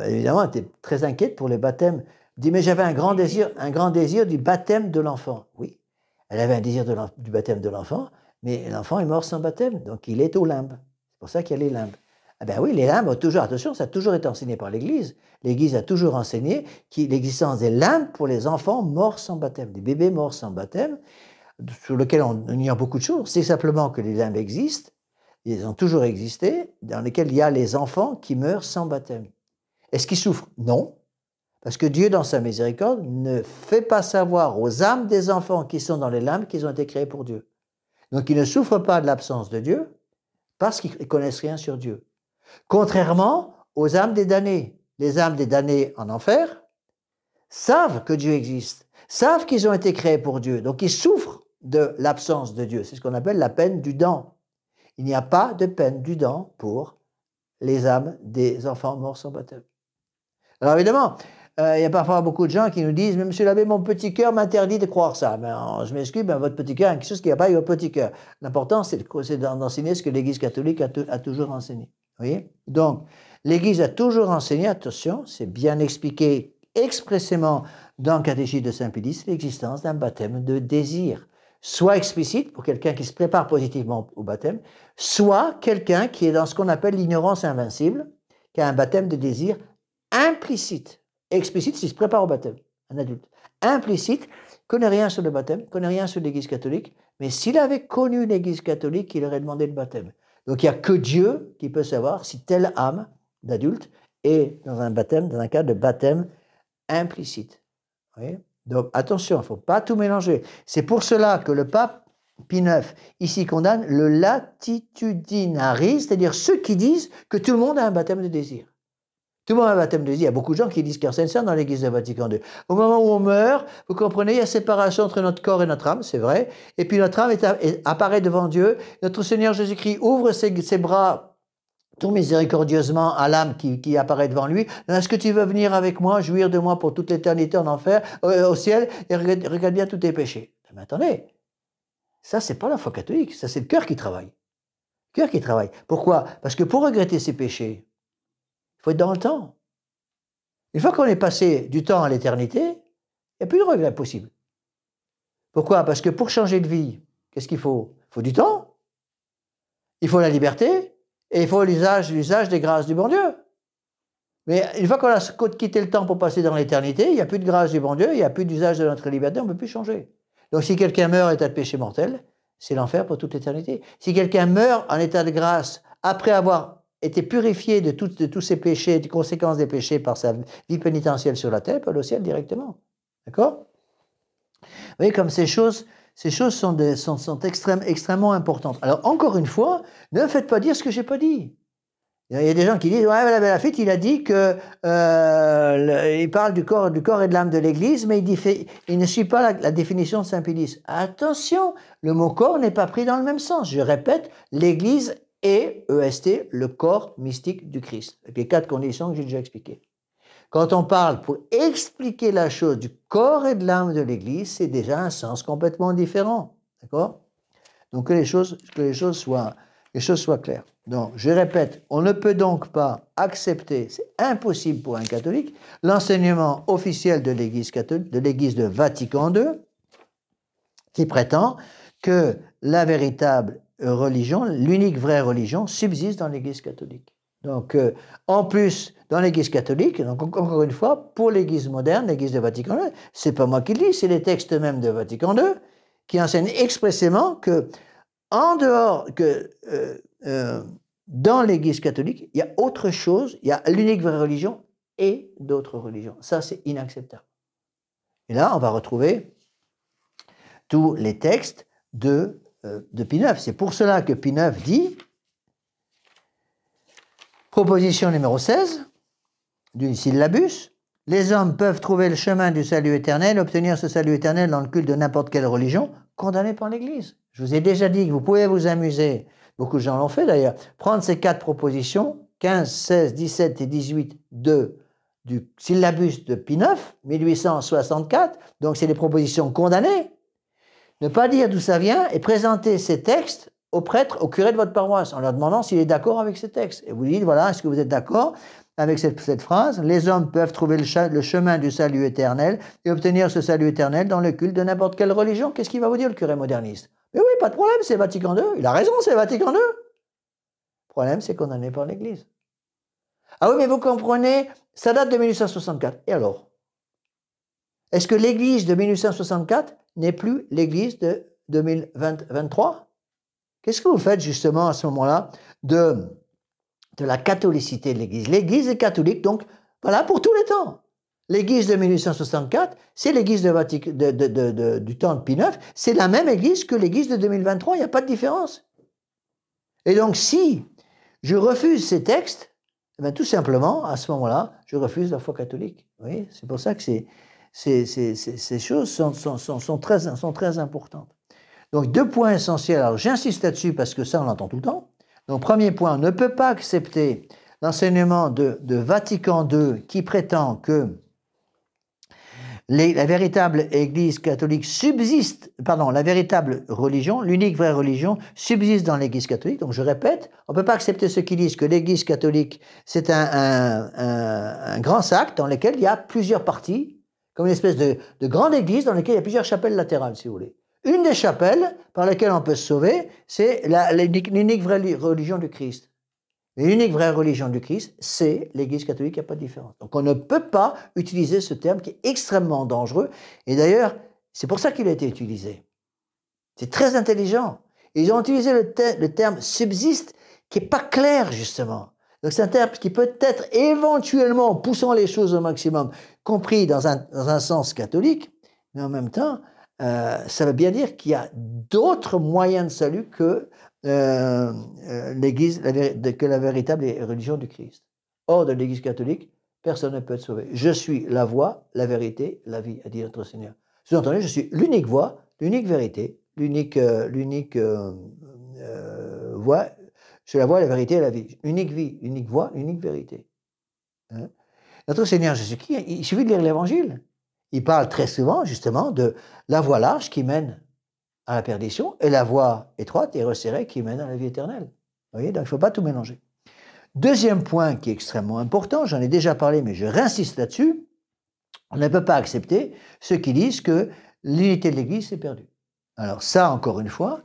évidemment, était très inquiète pour les baptêmes. Elle dit, mais j'avais un grand désir du baptême de l'enfant. Oui, elle avait un désir du baptême de l'enfant, mais l'enfant est mort sans baptême, donc il est au limbe. C'est pour ça qu'il y a les limbes. Ah ben oui, les limbes ont toujours, attention, ça a toujours été enseigné par l'Église. L'Église a toujours enseigné l'existence des limbes pour les enfants morts sans baptême, des bébés morts sans baptême, sur lesquels on ignore beaucoup de choses. C'est simplement que les limbes existent, ils ont toujours existé, dans lesquels il y a les enfants qui meurent sans baptême. Est-ce qu'ils souffrent? Non, parce que Dieu, dans sa miséricorde, ne fait pas savoir aux âmes des enfants qui sont dans les limbes qu'ils ont été créés pour Dieu. Donc ils ne souffrent pas de l'absence de Dieu, parce qu'ils ne connaissent rien sur Dieu. Contrairement aux âmes des damnés. Les âmes des damnés en enfer savent que Dieu existe, savent qu'ils ont été créés pour Dieu, donc ils souffrent de l'absence de Dieu. C'est ce qu'on appelle la peine du dent. Il n'y a pas de peine du dent pour les âmes des enfants morts sans baptême. Alors évidemment, il y a parfois beaucoup de gens qui nous disent « Mais monsieur l'abbé, mon petit cœur m'interdit de croire ça. » Je m'excuse, votre petit cœur, quelque chose qui n'a pas eu votre petit cœur. L'important, c'est d'enseigner ce que l'Église catholique a toujours enseigné. Vous voyez? Donc, l'Église a toujours enseigné, attention, c'est bien expliqué expressément dans le catéchisme de Saint-Pédis, l'existence d'un baptême de désir. Soit explicite, pour quelqu'un qui se prépare positivement au baptême, soit quelqu'un qui est dans ce qu'on appelle l'ignorance invincible, qui a un baptême de désir implicite. Explicite, s'il se prépare au baptême, un adulte. Implicite, connaît rien sur le baptême, connaît rien sur l'Église catholique, mais s'il avait connu l'Église catholique, il aurait demandé le baptême. Donc il n'y a que Dieu qui peut savoir si telle âme d'adulte est dans un cas de baptême implicite. Vous voyez? Donc attention, il ne faut pas tout mélanger. C'est pour cela que le pape Pie IX ici condamne le latitudinarisme, c'est-à-dire ceux qui disent que tout le monde a un baptême de désir. Tout le monde a un baptême de désir. Il y a beaucoup de gens qui disent cœur Saint-Saint dans l'Église de Vatican II. Au moment où on meurt, vous comprenez, il y a séparation entre notre corps et notre âme, c'est vrai. Et puis notre âme apparaît devant Dieu. Notre Seigneur Jésus-Christ ouvre ses bras tout miséricordieusement à l'âme qui apparaît devant lui. Est-ce que tu veux venir avec moi, jouir de moi pour toute l'éternité en enfer, au ciel, et regarde bien tous tes péchés? Mais attendez, ça c'est pas la foi catholique, ça c'est le cœur qui travaille. Le cœur qui travaille. Pourquoi? Parce que pour regretter ses péchés, il faut être dans le temps. Une fois qu'on est passé du temps à l'éternité, il n'y a plus de regret possible. Pourquoi? Parce que pour changer de vie, qu'est-ce qu'il faut? Il faut du temps, il faut la liberté, et il faut l'usage des grâces du bon Dieu. Mais une fois qu'on a quitté le temps pour passer dans l'éternité, il n'y a plus de grâce du bon Dieu, il n'y a plus d'usage de notre liberté, on ne peut plus changer. Donc si quelqu'un meurt en état de péché mortel, c'est l'enfer pour toute l'éternité. Si quelqu'un meurt en état de grâce, après avoir été purifié de tous ses péchés, des conséquences des péchés par sa vie pénitentielle sur la terre, il peut aller au ciel directement. D'accord? Vous voyez, comme ces choses sont extrêmement importantes. Alors, encore une fois, ne me faites pas dire ce que je n'ai pas dit. Il y a des gens qui disent, ouais, Lafitte, il a dit que il parle du corps et de l'âme de l'Église, mais il ne suit pas la définition de Saint-Pédis. Attention, le mot corps n'est pas pris dans le même sens. Je répète, l'Église est, EST, le corps mystique du Christ. Avec les 4 conditions que j'ai déjà expliquées. Quand on parle pour expliquer la chose du corps et de l'âme de l'Église, c'est déjà un sens complètement différent. D'accord? Donc que les choses soient claires. Donc, je répète, on ne peut donc pas accepter, c'est impossible pour un catholique, l'enseignement officiel de l'Église catholique, de l'Église de Vatican II, qui prétend que la véritable religion, l'unique vraie religion, subsiste dans l'Église catholique. Donc, en plus, dans l'Église catholique, donc encore une fois, pour l'Église moderne, l'Église de Vatican II, c'est pas moi qui le dis, c'est les textes même de Vatican II qui enseignent expressément que, en dehors que dans l'Église catholique, il y a autre chose, il y a l'unique vraie religion et d'autres religions. Ça, c'est inacceptable. Et là, on va retrouver tous les textes de Pie IX. C'est pour cela que Pie IX dit, proposition numéro 16 du syllabus, les hommes peuvent trouver le chemin du salut éternel, obtenir ce salut éternel dans le culte de n'importe quelle religion, condamnée par l'Église. Je vous ai déjà dit que vous pouvez vous amuser, beaucoup de gens l'ont fait d'ailleurs, prendre ces 4 propositions, 15, 16, 17 et 18 du syllabus de Pie IX, 1864, donc c'est des propositions condamnées, ne pas dire d'où ça vient et présenter ces textes aux prêtres, au curé de votre paroisse, en leur demandant s'il est d'accord avec ces textes. Et vous dites, voilà, est-ce que vous êtes d'accord avec cette phrase? Les hommes peuvent trouver le chemin du salut éternel et obtenir ce salut éternel dans le culte de n'importe quelle religion. Qu'est-ce qu'il va vous dire, le curé moderniste? Mais oui, pas de problème, c'est Vatican II. Il a raison, c'est Vatican II. Le problème, c'est condamné par l'Église. Ah oui, mais vous comprenez, ça date de 1864. Et alors? Est-ce que l'Église de 1864 n'est plus l'Église de 2023? Qu'est-ce que vous faites justement à ce moment-là de la catholicité de l'Église? L'Église est catholique, donc voilà, pour tous les temps. L'Église de 1864, c'est l'Église du temps de Pie IX, c'est la même Église que l'Église de 2023, il n'y a pas de différence. Et donc si je refuse ces textes, eh bien, tout simplement, à ce moment-là, je refuse la foi catholique. Vous voyez, c'est pour ça que ces choses sont très importantes. Donc, 2 points essentiels. Alors, j'insiste là-dessus parce que ça, on l'entend tout le temps. Donc, premier point, on ne peut pas accepter l'enseignement de Vatican II qui prétend que la véritable Église catholique la véritable religion, l'unique vraie religion, subsiste dans l'Église catholique. Donc, je répète, on ne peut pas accepter ceux qui disent que l'Église catholique, c'est un grand sac dans lequel il y a plusieurs parties, comme une espèce de grande église dans laquelle il y a plusieurs chapelles latérales, si vous voulez. Une des chapelles par lesquelles on peut se sauver, c'est l'unique vraie religion du Christ. L'unique vraie religion du Christ, c'est l'Église catholique, il n'y a pas de différence. Donc on ne peut pas utiliser ce terme qui est extrêmement dangereux. Et d'ailleurs, c'est pour ça qu'il a été utilisé. C'est très intelligent. Ils ont utilisé le terme subsiste, qui n'est pas clair, justement. Donc c'est un terme qui peut être éventuellement, en poussant les choses au maximum, compris dans un sens catholique, mais en même temps, ça veut bien dire qu'il y a d'autres moyens de salut que l'Église, que la véritable religion du Christ. Hors de l'Église catholique, personne ne peut être sauvé. Je suis la voie, la vérité, la vie, a dit notre Seigneur. Sous-entendu, je suis l'unique voie, l'unique vérité, l'unique voie. Je suis la voie, la vérité et la vie. Unique vie, unique voie, unique vérité. Hein? Notre Seigneur Jésus-Christ, il suffit de lire l'Évangile. Il parle très souvent, justement, de la voie large qui mène à la perdition et la voie étroite et resserrée qui mène à la vie éternelle. Vous voyez, donc il ne faut pas tout mélanger. Deuxième point qui est extrêmement important, j'en ai déjà parlé, mais je réinsiste là-dessus, on ne peut pas accepter ceux qui disent que l'unité de l'Église est perdue. Alors ça, encore une fois,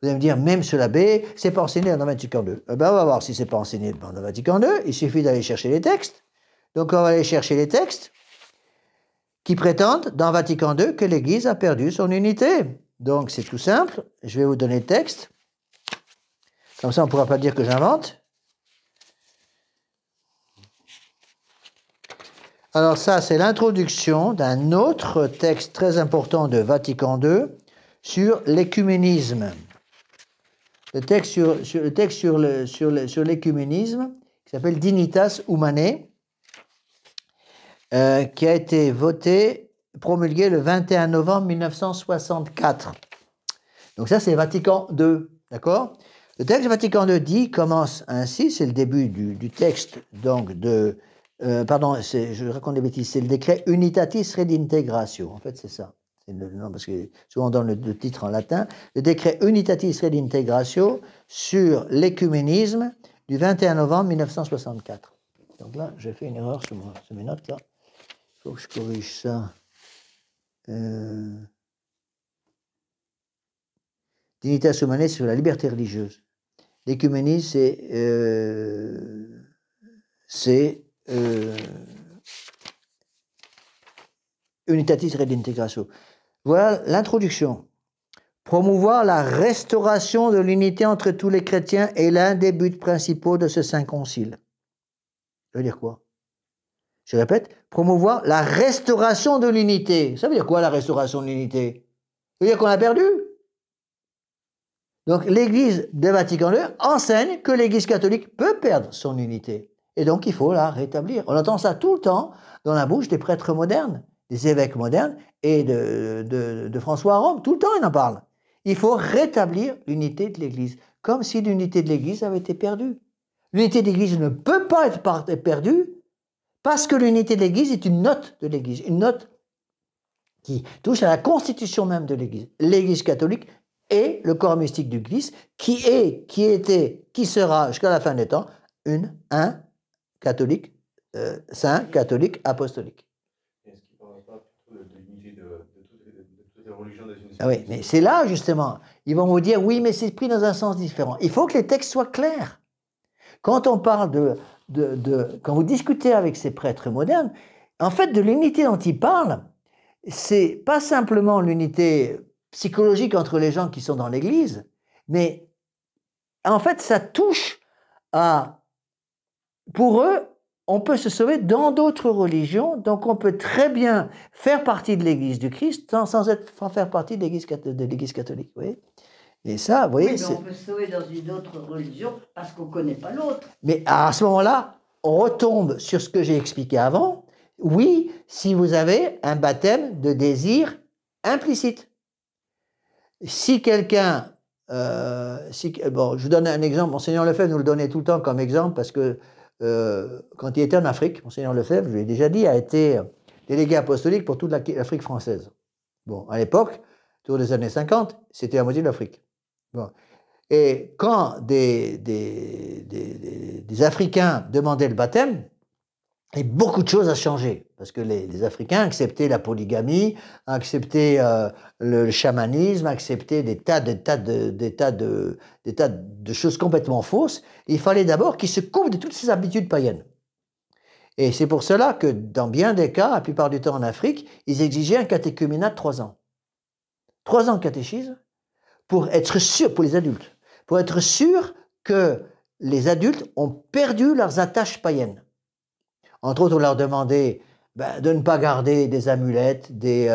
vous allez me dire, même sur l'abbé, c'est pas enseigné dans Vatican II. Eh ben, on va voir si c'est pas enseigné dans Vatican II, il suffit d'aller chercher les textes. Donc on va aller chercher les textes qui prétendent, dans Vatican II, que l'Église a perdu son unité. Donc c'est tout simple, je vais vous donner le texte. Comme ça on ne pourra pas dire que j'invente. Alors ça, c'est l'introduction d'un autre texte très important de Vatican II sur l'écuménisme. Le texte sur l'écuménisme, qui s'appelle Dignitas Humanae, qui a été promulgué le 21 novembre 1964. Donc ça, c'est Vatican II, d'accord? Le texte de Vatican II commence ainsi, c'est le début du texte, donc de... pardon, je raconte des bêtises, c'est le décret Unitatis Redintegratio, en fait c'est ça. C'est le nom, parce que souvent on donne le titre en latin. Le décret Unitatis Redintegratio sur l'écuménisme du 21 novembre 1964. Donc là, j'ai fait une erreur sur mes notes, là. Il faut que je corrige ça. Dignitas Humanae sur la liberté religieuse. L'écuménisme, c'est Unitatis Redintegratio. Voilà l'introduction. Promouvoir la restauration de l'unité entre tous les chrétiens est l'un des buts principaux de ce Saint Concile. Ça veut dire quoi? Je répète, promouvoir la restauration de l'unité. Ça veut dire quoi, la restauration de l'unité? Ça veut dire qu'on a perdu. Donc l'Église de Vatican II enseigne que l'Église catholique peut perdre son unité. Et donc il faut la rétablir. On entend ça tout le temps dans la bouche des prêtres modernes, des évêques modernes et de François à Rome. Tout le temps il en parle. Il faut rétablir l'unité de l'Église, comme si l'unité de l'Église avait été perdue. L'unité de l'Église ne peut pas être perdue parce que l'unité de l'Église est une note de l'Église, une note qui touche à la constitution même de l'Église. L'Église catholique est le corps mystique du Christ, qui est, qui était, qui sera jusqu'à la fin des temps un catholique, saint, catholique, apostolique. Est-ce qu'il ne parle pas plutôt de l'unité de toutes les religions dans une Ah oui, mais c'est là justement, ils vont vous dire oui, mais c'est pris dans un sens différent. Il faut que les textes soient clairs. Quand on parle quand vous discutez avec ces prêtres modernes, en fait, de l'unité dont ils parlent, c'est pas simplement l'unité psychologique entre les gens qui sont dans l'Église, mais en fait, ça touche à... Pour eux, on peut se sauver dans d'autres religions, donc on peut très bien faire partie de l'Église du Christ sans faire partie de l'Église catholique. Vous voyez? Et ça, vous voyez, oui, mais on peut se sauver dans une autre religion parce qu'on ne connaît pas l'autre. Mais à ce moment-là, on retombe sur ce que j'ai expliqué avant. Oui, si vous avez un baptême de désir implicite. Si quelqu'un... bon, je vous donne un exemple. Monseigneur Lefebvre nous le donnait tout le temps comme exemple parce que quand il était en Afrique, Monseigneur Lefebvre, je l'ai déjà dit, a été délégué apostolique pour toute l'Afrique française. Bon, à l'époque, autour des années 50, c'était la moitié de l'Afrique. Bon. Et quand des Africains demandaient le baptême, et beaucoup de choses ont changé, parce que les Africains acceptaient la polygamie, acceptaient le chamanisme, acceptaient des tas de choses complètement fausses. Il fallait d'abord qu'ils se coupent de toutes ces habitudes païennes. Et c'est pour cela que dans bien des cas, la plupart du temps en Afrique, ils exigeaient un catéchuménat de 3 ans. 3 ans de catéchisme pour être sûr, pour les adultes, pour être sûr que les adultes ont perdu leurs attaches païennes. Entre autres, on leur demandait de ne pas garder des amulettes, des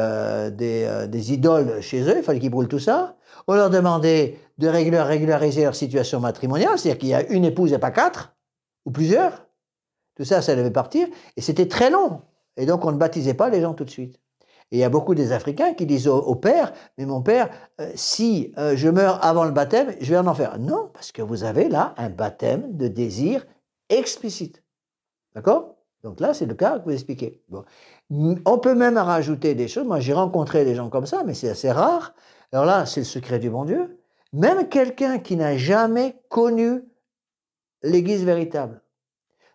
idoles chez eux, il fallait qu'ils brûlent tout ça. On leur demandait de régulariser leur situation matrimoniale, c'est-à-dire qu'il y a une épouse et pas 4, ou plusieurs. Tout ça, ça devait partir, et c'était très long. Et donc, on ne baptisait pas les gens tout de suite. Et il y a beaucoup des Africains qui disent au père, mais mon père, si je meurs avant le baptême, je vais en enfer. Non, parce que vous avez là un baptême de désir explicite. D'accord? Donc là, c'est le cas que vous expliquez. Bon. On peut même rajouter des choses. Moi, j'ai rencontré des gens comme ça, mais c'est assez rare. Alors là, c'est le secret du bon Dieu. Même quelqu'un qui n'a jamais connu l'Église véritable,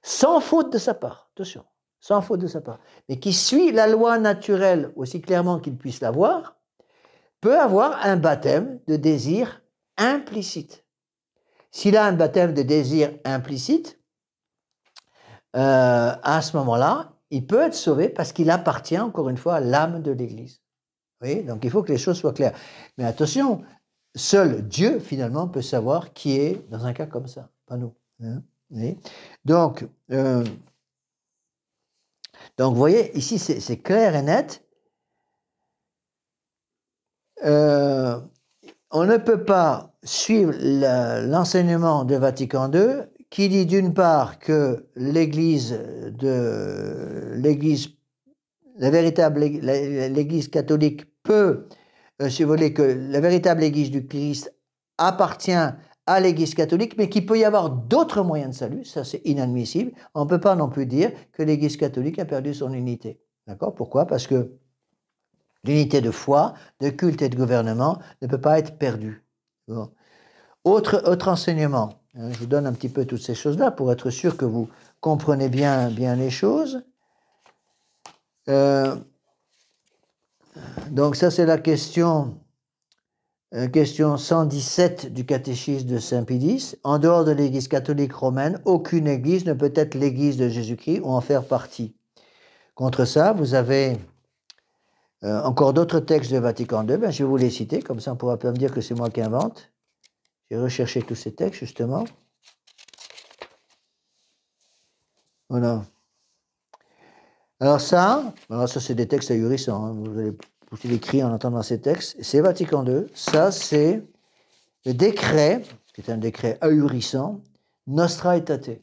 sans faute de sa part, attention, sans faute de sa part, mais qui suit la loi naturelle aussi clairement qu'il puisse l'avoir, peut avoir un baptême de désir implicite. S'il a un baptême de désir implicite, à ce moment-là, il peut être sauvé parce qu'il appartient, encore une fois, à l'âme de l'Église. Vous voyez? Donc, il faut que les choses soient claires. Mais attention, seul Dieu, finalement, peut savoir qui est dans un cas comme ça, pas nous. Hein? Vous voyez? Donc, vous voyez, ici, c'est clair et net. On ne peut pas suivre l'enseignement de Vatican II qui dit d'une part que l'Église la véritable l'Église catholique peut, si vous voulez, que la véritable Église du Christ appartient à l'Église catholique, mais qu'il peut y avoir d'autres moyens de salut, ça c'est inadmissible. On ne peut pas non plus dire que l'Église catholique a perdu son unité. D'accord? Pourquoi? Parce que l'unité de foi, de culte et de gouvernement ne peut pas être perdue. Bon. Autre enseignement, hein, je vous donne un petit peu toutes ces choses-là pour être sûr que vous comprenez bien les choses. Donc ça c'est la question 117 du catéchisme de Saint-Pédis. En dehors de l'Église catholique romaine, aucune Église ne peut être l'Église de Jésus-Christ ou en faire partie. Contre ça, vous avez encore d'autres textes de Vatican II, je vais vous les citer, comme ça on ne pourra pas me dire que c'est moi qui invente. J'ai recherché tous ces textes, justement. Voilà. Alors ça c'est des textes ahurissants, hein. Vous allez pousser les cris en entendant ces textes. C'est Vatican II. Ça, c'est le décret, qui est un décret ahurissant, Nostra Aetate.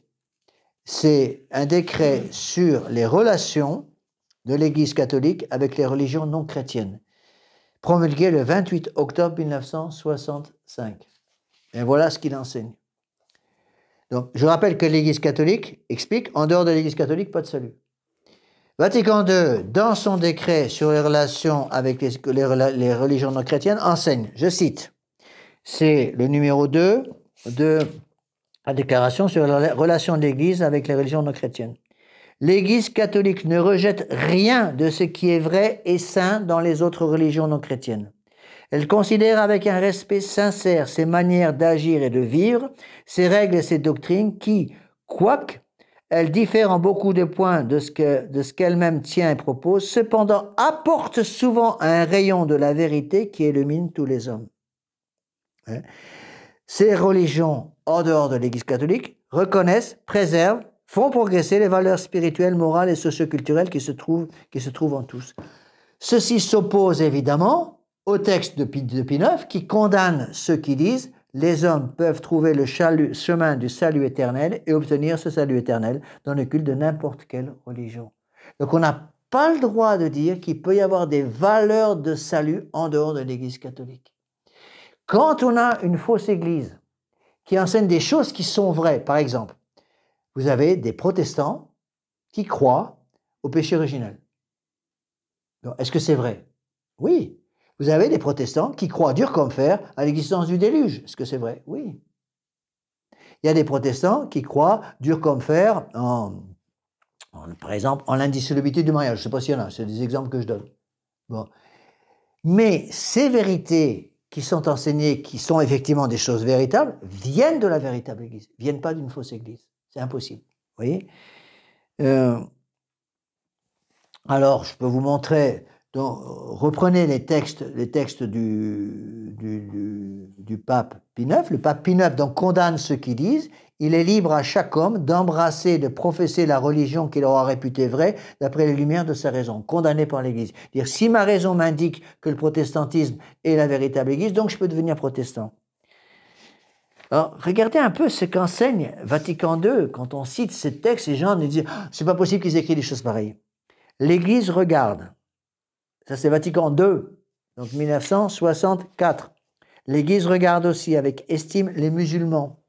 C'est un décret sur les relations de l'Église catholique avec les religions non chrétiennes, promulgué le 28 octobre 1965. Et voilà ce qu'il enseigne. Donc, je rappelle que l'Église catholique explique, en dehors de l'Église catholique, pas de salut. Vatican II, dans son décret sur les relations avec les religions non chrétiennes, enseigne, je cite, c'est le numéro 2 de la déclaration sur la relation de l'Église avec les religions non chrétiennes. L'Église catholique ne rejette rien de ce qui est vrai et saint dans les autres religions non chrétiennes. Elle considère avec un respect sincère ses manières d'agir et de vivre, ses règles et ses doctrines qui, quoique elles diffèrent en beaucoup de points de ce qu'elle-même tient et propose, cependant apportent souvent un rayon de la vérité qui illumine tous les hommes. Ces religions, en dehors de l'Église catholique, reconnaissent, préservent, font progresser les valeurs spirituelles, morales et socioculturelles qui se trouvent en tous. Ceci s'oppose évidemment au texte de Pie IX qui condamne ceux qui disent « Les hommes peuvent trouver le chemin du salut éternel et obtenir ce salut éternel dans le culte de n'importe quelle religion. » Donc on n'a pas le droit de dire qu'il peut y avoir des valeurs de salut en dehors de l'Église catholique. Quand on a une fausse Église qui enseigne des choses qui sont vraies, par exemple, vous avez des protestants qui croient au péché originel. Est-ce que c'est vrai? Oui. Vous avez des protestants qui croient dur comme fer à l'existence du déluge. Est-ce que c'est vrai? Oui. Il y a des protestants qui croient dur comme fer par exemple, en l'indissolubilité du mariage. Je ne sais pas s'il y en a, c'est des exemples que je donne. Bon. Mais ces vérités qui sont enseignées, qui sont effectivement des choses véritables, viennent de la véritable Église, ne viennent pas d'une fausse Église. C'est impossible. Vous voyez? Alors, je peux vous montrer. Donc, reprenez les textes du pape Pie IX. Le pape Pie IX donc condamne ceux qui disent il est libre à chaque homme d'embrasser, de professer la religion qu'il aura réputée vraie d'après les lumières de sa raison, condamné par l'Église. Dire si ma raison m'indique que le protestantisme est la véritable Église, donc je peux devenir protestant. Alors, regardez un peu ce qu'enseigne Vatican II. Quand on cite ces textes, les gens nous disent c'est pas possible qu'ils écrivent des choses pareilles. L'Église regarde. Ça, c'est Vatican II, donc 1964. L'Église regarde aussi avec estime les musulmans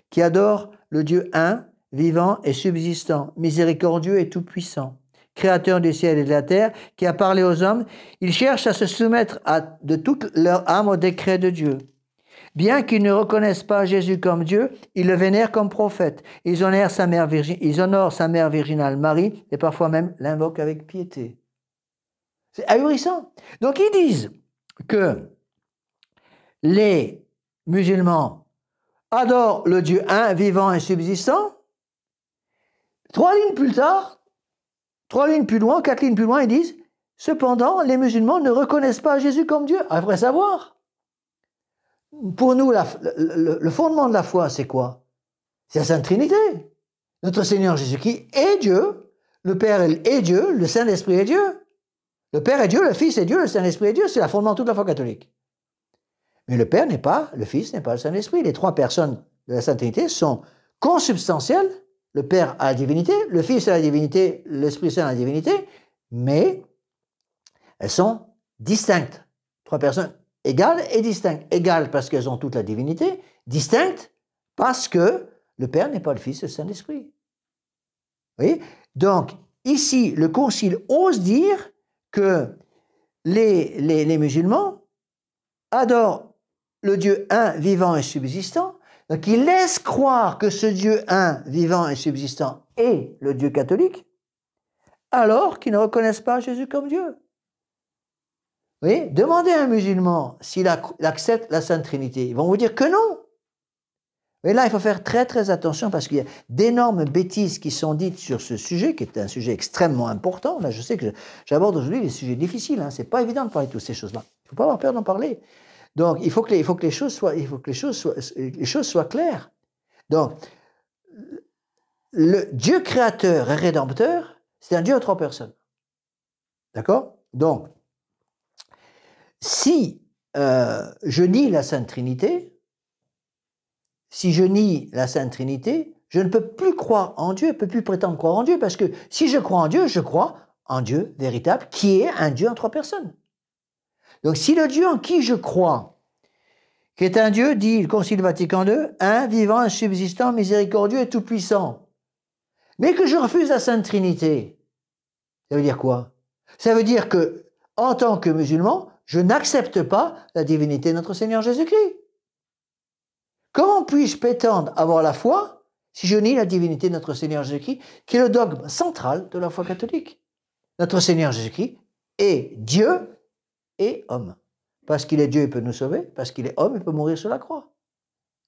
qui adorent le Dieu un, vivant et subsistant, miséricordieux et tout-puissant, créateur du ciel et de la terre, qui a parlé aux hommes. Ils cherchent à se soumettre de toute leur âme au décret de Dieu. Bien qu'ils ne reconnaissent pas Jésus comme Dieu, ils le vénèrent comme prophète. Ils honorent sa mère virginale Marie et parfois même l'invoquent avec piété. C'est ahurissant. Donc ils disent que les musulmans adorent le Dieu un, vivant et subsistant, 3 lignes plus tard, 3 lignes plus loin, 4 lignes plus loin, ils disent « Cependant, les musulmans ne reconnaissent pas Jésus comme Dieu. » Il faudrait savoir. Pour nous, le fondement de la foi, c'est quoi? C'est la Sainte Trinité. Notre Seigneur Jésus-Christ est Dieu, le Père est Dieu, le Saint-Esprit est Dieu. Le Père est Dieu, le Fils est Dieu, le Saint-Esprit est Dieu. C'est le fondement de toute la foi catholique. Mais le Père n'est pas, le Fils n'est pas le Saint-Esprit. Les 3 personnes de la Sainte Trinité sont consubstantielles. Le Père a la divinité, le Fils a la divinité, l'Esprit Saint a la divinité, mais elles sont distinctes. 3 personnes égales et distinctes. Égales parce qu'elles ont toute la divinité, distinctes parce que le Père n'est pas le Fils, le Saint-Esprit. Vous voyez? Donc, ici, le Concile ose dire que les musulmans adorent le Dieu un, vivant et subsistant. Donc, ils laissent croire que ce Dieu un, vivant et subsistant est le Dieu catholique, alors qu'ils ne reconnaissent pas Jésus comme Dieu. Vous voyez? Demandez à un musulman s'il accepte la Sainte Trinité. Ils vont vous dire que non. Mais là, il faut faire très très attention parce qu'il y a d'énormes bêtises qui sont dites sur ce sujet, qui est un sujet extrêmement important. Là, je sais que j'aborde aujourd'hui des sujets difficiles. Hein. C'est pas évident de parler de toutes ces choses-là. Il ne faut pas avoir peur d'en parler. Donc, il faut que les choses soient claires. Donc, le Dieu créateur et rédempteur, c'est un Dieu à 3 personnes. D'accord? Donc, si je nie la Sainte Trinité, je ne peux plus croire en Dieu, je ne peux plus prétendre croire en Dieu, parce que si je crois en Dieu véritable, qui est un Dieu en 3 personnes. Donc si le Dieu en qui je crois, qui est un Dieu, dit le Concile Vatican II, un, vivant, un subsistant, miséricordieux et tout-puissant, mais que je refuse la Sainte Trinité, ça veut dire quoi? Ça veut dire que, en tant que musulman, je n'accepte pas la divinité de notre Seigneur Jésus-Christ. Comment puis-je prétendre avoir la foi si je nie la divinité de notre Seigneur Jésus-Christ, qui est le dogme central de la foi catholique? Notre Seigneur Jésus-Christ est Dieu et homme. Parce qu'il est Dieu, il peut nous sauver. Parce qu'il est homme, il peut mourir sur la croix.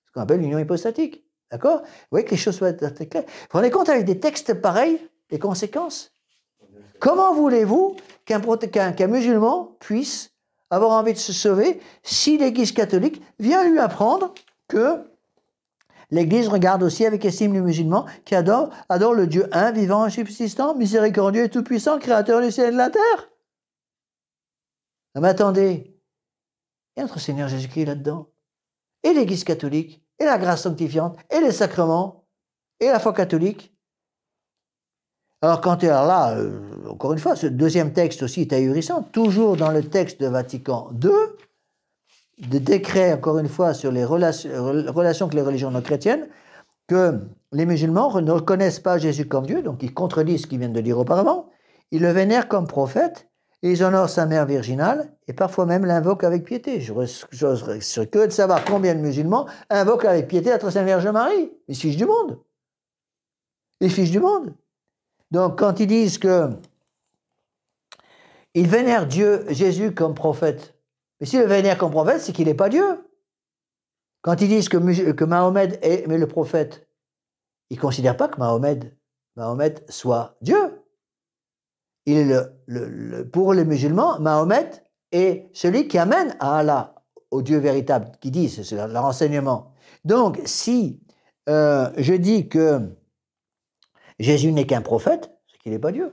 Ce qu'on appelle l'union hypostatique. D'accord? Vous voyez que les choses soient très claires. Vous vous rendez compte avec des textes pareils, les conséquences? Comment voulez-vous qu'un musulman puisse avoir envie de se sauver si l'Église catholique vient lui apprendre que l'Église regarde aussi avec estime les musulmans qui adorent le Dieu un, vivant et subsistant, miséricordieux et tout-puissant, créateur du ciel et de la terre? Mais attendez, et notre Seigneur Jésus-Christ là-dedans, et l'Église catholique, et la grâce sanctifiante, et les sacrements, et la foi catholique. Alors là, encore une fois, ce deuxième texte aussi est ahurissant, toujours dans le texte de Vatican II, de décret, encore une fois, sur les relations avec les religions non chrétiennes, que les musulmans ne reconnaissent pas Jésus comme Dieu, donc ils contredisent ce qu'ils viennent de dire auparavant, ils le vénèrent comme prophète, et ils honorent sa mère virginale, et parfois même l'invoquent avec piété. Je serais curieux de savoir combien de musulmans invoquent avec piété la très sainte Vierge Marie. Ils se fichent du monde. Ils se fichent du monde. Donc, quand ils disent que ils vénèrent Jésus comme prophète, mais s'ils le vénèrent comme prophète, c'est qu'il n'est pas Dieu. Quand ils disent que Mahomet est le prophète, ils ne considèrent pas que Mahomet soit Dieu. Il est pour les musulmans, Mahomet est celui qui amène à Allah, au Dieu véritable, qui dit, c'est leur enseignement. Donc, si je dis que Jésus n'est qu'un prophète, c'est qu'il n'est pas Dieu.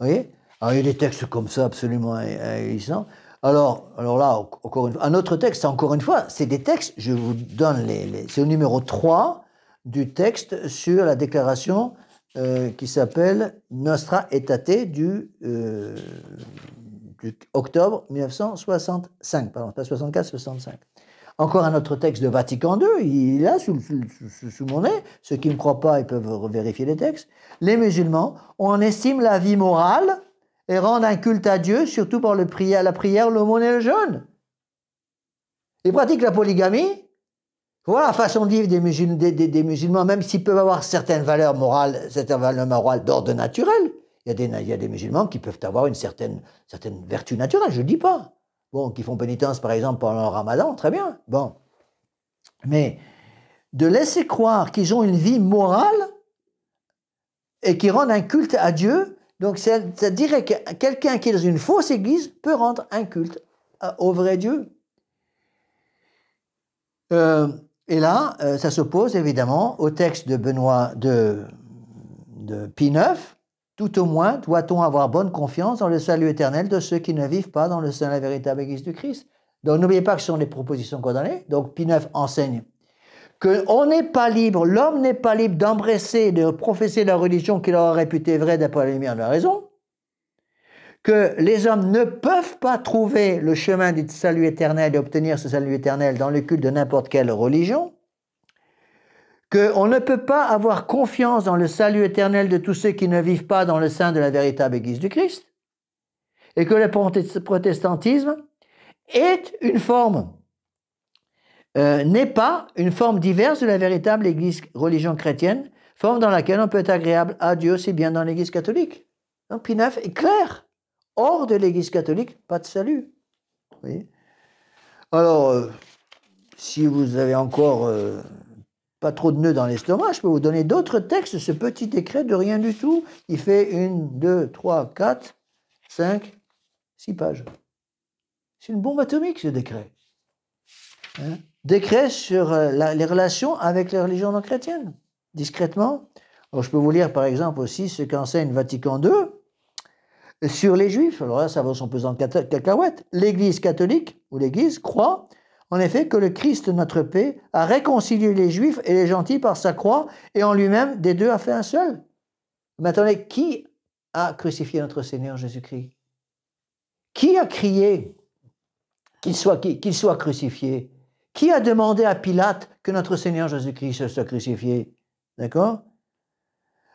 Vous voyez? Alors, il y a des textes comme ça, absolument ahurissants. Alors là, encore une fois, un autre texte, encore une fois, c'est des textes, je vous donne c'est le numéro 3 du texte sur la déclaration qui s'appelle Nostra Aetate du octobre 1965, pardon, pas 64, 65. Encore un autre texte de Vatican II, il est là sous mon nez. Ceux qui ne me croient pas, ils peuvent vérifier les textes. Les musulmans, on estime la vie morale et rendent un culte à Dieu, surtout par la prière, l'aumône et le jeûne. Ils pratiquent la polygamie. Voilà la façon de vivre des musulmans, même s'ils peuvent avoir certaines valeurs morales d'ordre naturel. Il y a des musulmans qui peuvent avoir une certaine vertu naturelle, je ne dis pas. Bon, qui font pénitence, par exemple, pendant le ramadan, très bien. Bon. Mais de laisser croire qu'ils ont une vie morale et qui rendent un culte à Dieu. Donc, ça dirait que quelqu'un qui est dans une fausse église peut rendre un culte au vrai Dieu. Et là, ça s'oppose évidemment au texte de Benoît de Pie IX. Tout au moins, doit-on avoir bonne confiance dans le salut éternel de ceux qui ne vivent pas dans le sein de la véritable Église du Christ. Donc, n'oubliez pas que ce sont des propositions condamnées. Donc, Pie IX enseigne qu'on n'est pas libre, l'homme n'est pas libre d'embrasser, de professer la religion qu'il aura réputée vraie d'après la lumière de la raison, que les hommes ne peuvent pas trouver le chemin du salut éternel et obtenir ce salut éternel dans le culte de n'importe quelle religion, qu'on ne peut pas avoir confiance dans le salut éternel de tous ceux qui ne vivent pas dans le sein de la véritable Église du Christ, et que le protestantisme est une forme, n'est pas une forme diverse de la véritable Église religion chrétienne, forme dans laquelle on peut être agréable à Dieu aussi bien dans l'Église catholique. Donc Pie IX est clair. Hors de l'Église catholique, pas de salut. Vous voyez? Alors, si vous avez encore pas trop de nœuds dans l'estomac, je peux vous donner d'autres textes. Ce petit décret de rien du tout, il fait 1, 2, 3, 4, 5, 6 pages. C'est une bombe atomique, ce décret. Hein? Décret sur les relations avec les religions non chrétiennes, discrètement. Alors, je peux vous lire, par exemple, aussi ce qu'enseigne Vatican II sur les Juifs. Alors là, ça vaut son pesant de cacahuètes. L'Église catholique, ou l'Église, croit en effet que le Christ, notre paix, a réconcilié les Juifs et les gentils par sa croix, et en lui-même, des deux a fait un seul. Mais attendez, qui a crucifié notre Seigneur Jésus-Christ? Qui a crié qu'il soit crucifié? Qui a demandé à Pilate que notre Seigneur Jésus-Christ soit crucifié? D'accord?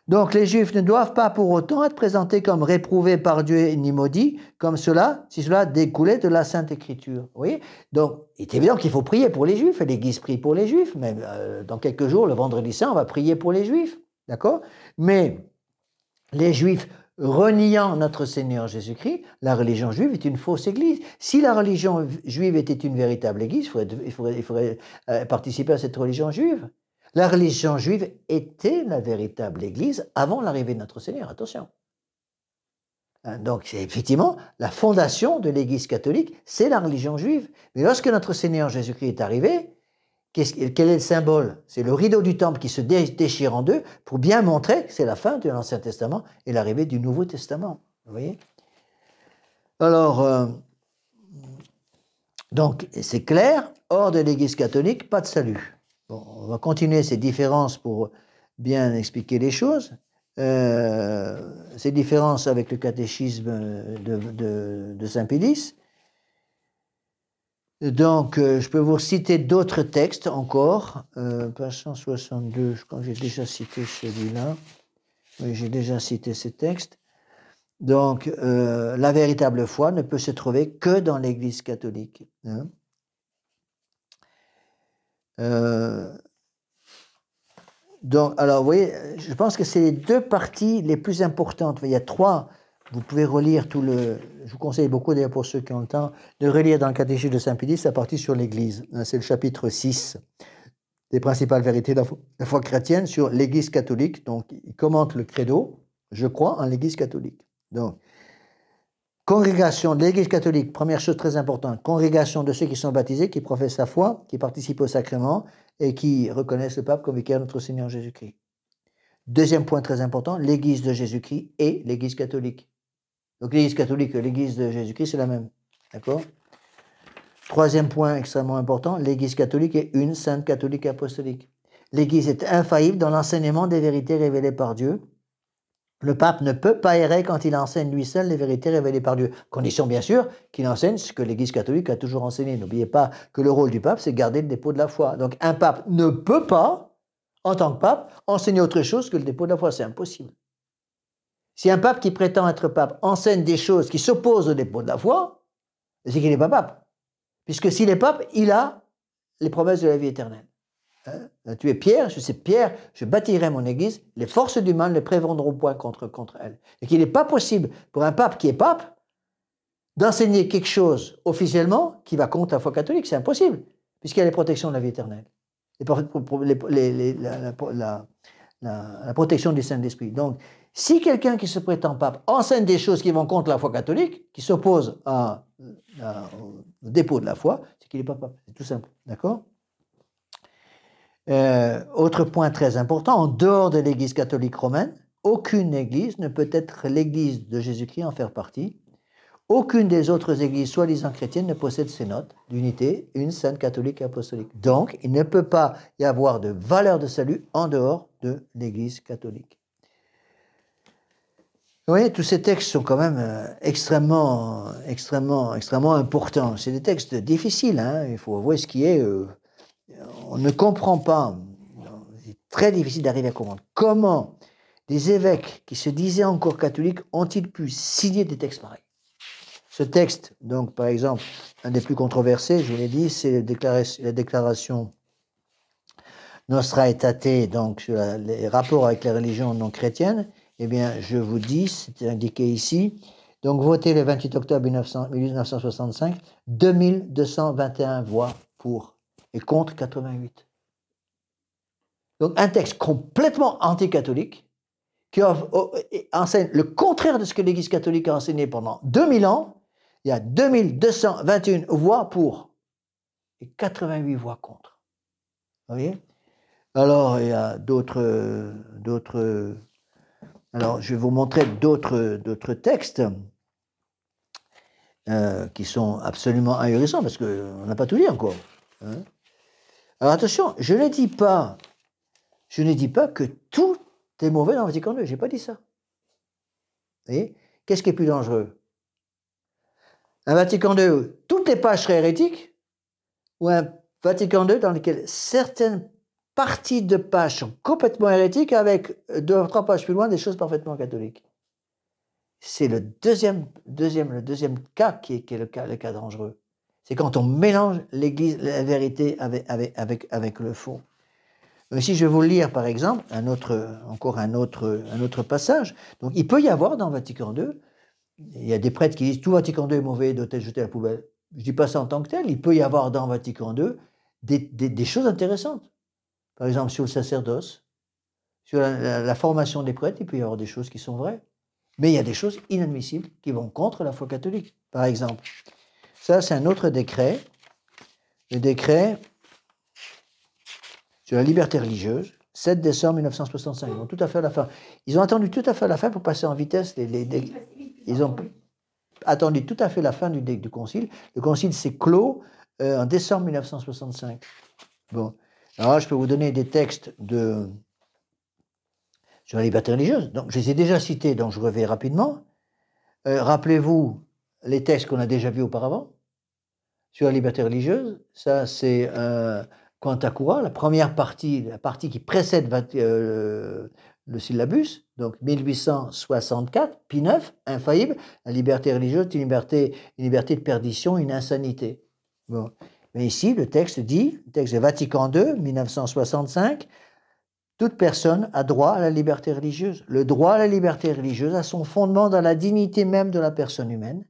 Donc les Juifs ne doivent pas pour autant être présentés comme réprouvés par Dieu ni maudits, comme cela, si cela découlait de la Sainte Écriture. Vous voyez? Donc, il est évident qu'il faut prier pour les Juifs, et l'Église prie pour les Juifs, mais dans quelques jours, le vendredi saint, on va prier pour les Juifs, d'accord? Mais les Juifs reniant notre Seigneur Jésus-Christ, la religion juive est une fausse Église. Si la religion juive était une véritable Église, il faudrait participer à cette religion juive. La religion juive était la véritable Église avant l'arrivée de notre Seigneur, attention. Donc, c'est effectivement la fondation de l'Église catholique, c'est la religion juive. Mais lorsque notre Seigneur Jésus-Christ est arrivé, quel est le symbole? C'est le rideau du temple qui se déchire en deux pour bien montrer que c'est la fin de l'Ancien Testament et l'arrivée du Nouveau Testament. Vous voyez? Alors, donc, c'est clair, hors de l'Église catholique, pas de salut. Bon, on va continuer ces différences pour bien expliquer les choses. Ces différences avec le catéchisme de Saint-Pédis. Donc, je peux vous citer d'autres textes encore. Page 162, je crois que j'ai déjà cité celui-là. Oui, j'ai déjà cité ces textes. Donc, la véritable foi ne peut se trouver que dans l'Église catholique. Hein. Donc, alors, vous voyez, je pense que c'est les deux parties les plus importantes. Il y a trois. Vous pouvez relire tout le... Je vous conseille beaucoup, d'ailleurs, pour ceux qui ont le temps, de relire dans le catéchisme de Saint-Pédis la partie sur l'Église. C'est le chapitre 6 des principales vérités de la foi chrétienne sur l'Église catholique. Donc, il commente le credo, je crois en l'Église catholique. Donc, congrégation de l'Église catholique, première chose très importante, congrégation de ceux qui sont baptisés, qui professent sa foi, qui participent au sacrement et qui reconnaissent le pape comme vicaire de notre Seigneur Jésus-Christ. Deuxième point très important, l'Église de Jésus-Christ et l'Église catholique. Donc l'Église catholique et l'Église de Jésus-Christ, c'est la même. D'accord? Troisième point extrêmement important, l'Église catholique est une sainte catholique apostolique. L'Église est infaillible dans l'enseignement des vérités révélées par Dieu. Le pape ne peut pas errer quand il enseigne lui seul les vérités révélées par Dieu. Condition bien sûr qu'il enseigne ce que l'Église catholique a toujours enseigné. N'oubliez pas que le rôle du pape, c'est garder le dépôt de la foi. Donc un pape ne peut pas, en tant que pape, enseigner autre chose que le dépôt de la foi. C'est impossible. Si un pape qui prétend être pape enseigne des choses qui s'opposent au dépôt de la foi, c'est qu'il n'est pas pape. Puisque s'il est pape, il a les promesses de la vie éternelle. Hein? Tu es Pierre, je sais Pierre, je bâtirai mon église, les forces du mal ne prévaudront point contre elle. Et qu'il n'est pas possible pour un pape qui est pape d'enseigner quelque chose officiellement qui va contre la foi catholique. C'est impossible, puisqu'il y a les protections de la vie éternelle. la protection du Saint-Esprit. Donc, si quelqu'un qui se prétend pape enseigne des choses qui vont contre la foi catholique, qui s'oppose au dépôt de la foi, c'est qu'il n'est pas pape. C'est tout simple. D'accord? Autre point très important, en dehors de l'Église catholique romaine, aucune Église ne peut être l'Église de Jésus-Christ en faire partie. Aucune des autres églises soi-disant chrétiennes ne possède ces notes d'unité, une sainte catholique et apostolique. Donc, il ne peut pas y avoir de valeur de salut en dehors de l'Église catholique. Vous voyez, tous ces textes sont quand même extrêmement importants. C'est des textes difficiles, hein. Il faut avouer ce qui est. On ne comprend pas. C'est très difficile d'arriver à comprendre. Comment des évêques qui se disaient encore catholiques ont-ils pu signer des textes pareils? Ce texte, donc, par exemple, un des plus controversés, je vous l'ai dit, c'est la déclaration Nostra Aetate, donc sur les rapports avec les religions non chrétiennes. Eh bien, je vous dis, c'est indiqué ici, donc voté le 28 octobre 1965, 2221 voix pour et contre 88. Donc, un texte complètement anticatholique qui enseigne le contraire de ce que l'Église catholique a enseigné pendant 2000 ans. Il y a 2221 voix pour et 88 voix contre. Vous voyez? Alors, il y a d'autres. Alors, je vais vous montrer d'autres textes qui sont absolument ahurissants parce qu'on n'a pas tout dit encore. Hein? Alors, attention, je ne dis pas que tout est mauvais dans le Vatican II. Je n'ai pas dit ça. Vous voyez? Qu'est-ce qui est plus dangereux? Un Vatican II, toutes les pages seraient hérétiques, ou un Vatican II dans lequel certaines parties de pages sont complètement hérétiques avec 2 ou 3 pages plus loin des choses parfaitement catholiques. C'est le deuxième cas qui est le cas dangereux. C'est quand on mélange l'Église, la vérité avec le faux. Ici, je vais vous lire par exemple encore un autre passage. Donc, il peut y avoir dans Vatican II, il y a des prêtres qui disent tout Vatican II est mauvais, doit être jeté à la poubelle. Je ne dis pas ça en tant que tel. Il peut y avoir dans Vatican II des choses intéressantes. Par exemple, sur le sacerdoce, sur la formation des prêtres, il peut y avoir des choses qui sont vraies. Mais il y a des choses inadmissibles qui vont contre la foi catholique. Par exemple, ça c'est un autre décret, le décret sur la liberté religieuse, 7 décembre 1965. Ils vont tout à fait à la fin. Ils ont attendu tout à fait à la fin pour passer en vitesse. Ils ont attendu tout à fait la fin du concile. Le concile s'est clos en décembre 1965. Bon, alors là, je peux vous donner des textes sur la liberté religieuse. Donc, je les ai déjà cités, donc je reviens rapidement. Rappelez-vous les textes qu'on a déjà vus auparavant sur la liberté religieuse. Ça, c'est Quantacura, la première partie, la partie qui précède le syllabus, donc 1864, Pie IX, infaillible, la liberté religieuse, une liberté de perdition, une insanité. Bon. Mais ici, le texte dit, le texte de Vatican II, 1965, toute personne a droit à la liberté religieuse. Le droit à la liberté religieuse a son fondement dans la dignité même de la personne humaine,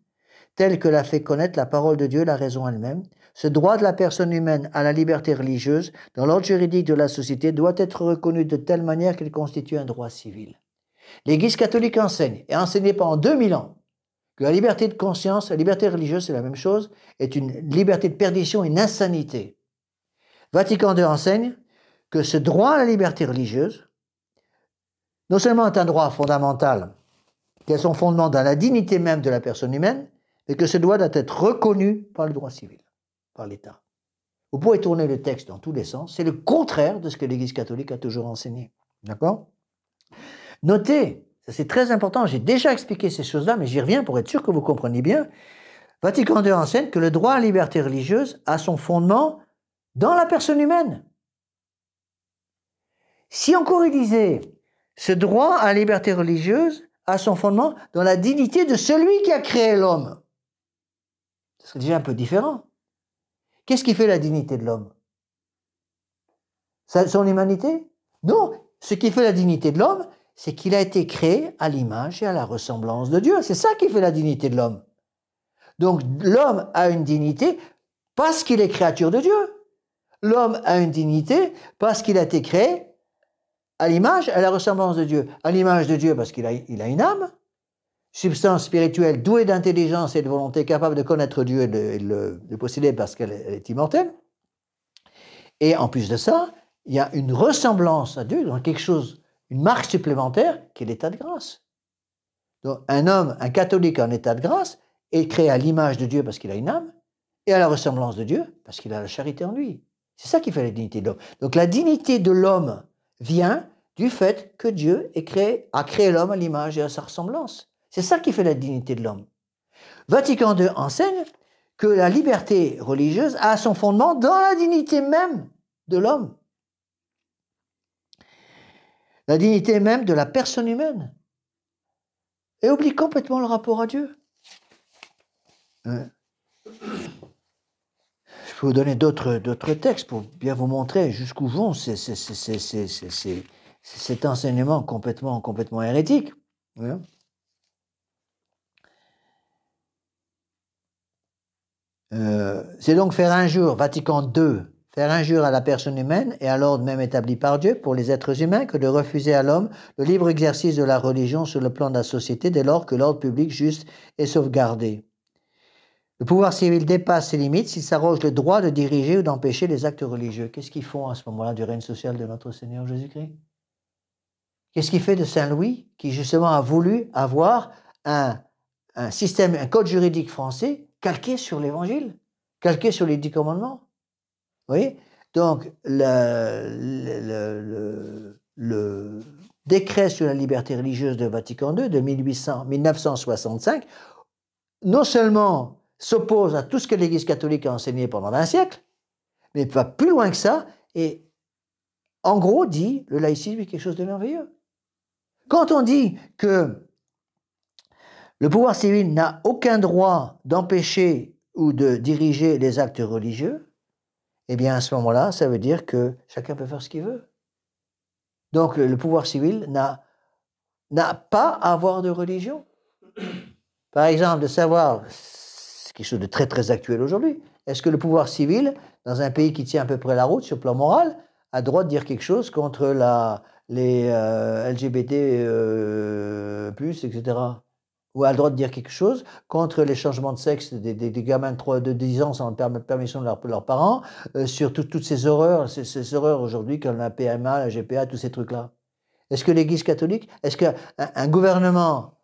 telle que l'a fait connaître la parole de Dieu, la raison elle-même. Ce droit de la personne humaine à la liberté religieuse, dans l'ordre juridique de la société, doit être reconnu de telle manière qu'il constitue un droit civil. L'Église catholique enseigne, et a enseigné pendant 2000 ans, que la liberté de conscience, la liberté religieuse, c'est la même chose, est une liberté de perdition, une insanité. Vatican II enseigne que ce droit à la liberté religieuse, non seulement est un droit fondamental, qui a son fondement dans la dignité même de la personne humaine, mais que ce droit doit être reconnu par le droit civil, par l'État. Vous pouvez tourner le texte dans tous les sens, c'est le contraire de ce que l'Église catholique a toujours enseigné. D'accord? Notez, ça c'est très important, j'ai déjà expliqué ces choses-là, mais j'y reviens pour être sûr que vous compreniez bien. Vatican II enseigne que le droit à la liberté religieuse a son fondement dans la personne humaine. Si encore il disait, ce droit à la liberté religieuse a son fondement dans la dignité de celui qui a créé l'homme, ce serait déjà un peu différent. Qu'est-ce qui fait la dignité de l'homme? Son humanité? Non, ce qui fait la dignité de l'homme, c'est qu'il a été créé à l'image et à la ressemblance de Dieu. C'est ça qui fait la dignité de l'homme. Donc l'homme a une dignité parce qu'il est créature de Dieu. L'homme a une dignité parce qu'il a été créé à l'image et à la ressemblance de Dieu. À l'image de Dieu parce qu'il a une âme, substance spirituelle douée d'intelligence et de volonté, capable de connaître Dieu et de le posséder parce qu'elle est immortelle. Et en plus de ça, il y a une ressemblance à Dieu, donc quelque chose, une marque supplémentaire qui est l'état de grâce. Donc un homme, un catholique en état de grâce, est créé à l'image de Dieu parce qu'il a une âme, et à la ressemblance de Dieu parce qu'il a la charité en lui. C'est ça qui fait la dignité de l'homme. Donc la dignité de l'homme vient du fait que Dieu a créé l'homme à l'image et à sa ressemblance. C'est ça qui fait la dignité de l'homme. Vatican II enseigne que la liberté religieuse a son fondement dans la dignité même de l'homme. La dignité même de la personne humaine. Et oublie complètement le rapport à Dieu. Je peux vous donner d'autres textes pour bien vous montrer jusqu'où vont cet enseignement complètement hérétique. C'est donc faire injure, Vatican II, faire injure à la personne humaine et à l'ordre même établi par Dieu pour les êtres humains que de refuser à l'homme le libre exercice de la religion sur le plan de la société dès lors que l'ordre public juste est sauvegardé. Le pouvoir civil dépasse ses limites s'il s'arroge le droit de diriger ou d'empêcher les actes religieux. Qu'est-ce qu'ils font à ce moment-là du règne social de notre Seigneur Jésus-Christ? Qu'est-ce qu'il fait de Saint-Louis qui justement a voulu avoir un système, un code juridique français calqué sur l'Évangile, calqué sur les 10 commandements? Vous voyez? Donc, le décret sur la liberté religieuse de Vatican II de 1965, non seulement s'oppose à tout ce que l'Église catholique a enseigné pendant 20 siècles, mais va plus loin que ça et, en gros, dit le laïcisme est quelque chose de merveilleux. Quand on dit que le pouvoir civil n'a aucun droit d'empêcher ou de diriger les actes religieux, eh bien, à ce moment-là, ça veut dire que chacun peut faire ce qu'il veut. Donc, le pouvoir civil n'a pas à avoir de religion. Par exemple, de savoir, c'est quelque chose de très, très actuel aujourd'hui, est-ce que le pouvoir civil, dans un pays qui tient à peu près la route sur le plan moral, a le droit de dire quelque chose contre les LGBT+, etc. Ou a le droit de dire quelque chose contre les changements de sexe des gamins de 10 ans sans permission de leurs parents, sur toutes ces horreurs, ces horreurs aujourd'hui comme la PMA, la GPA, tous ces trucs-là. Est-ce que l'Église catholique, est-ce qu'un gouvernement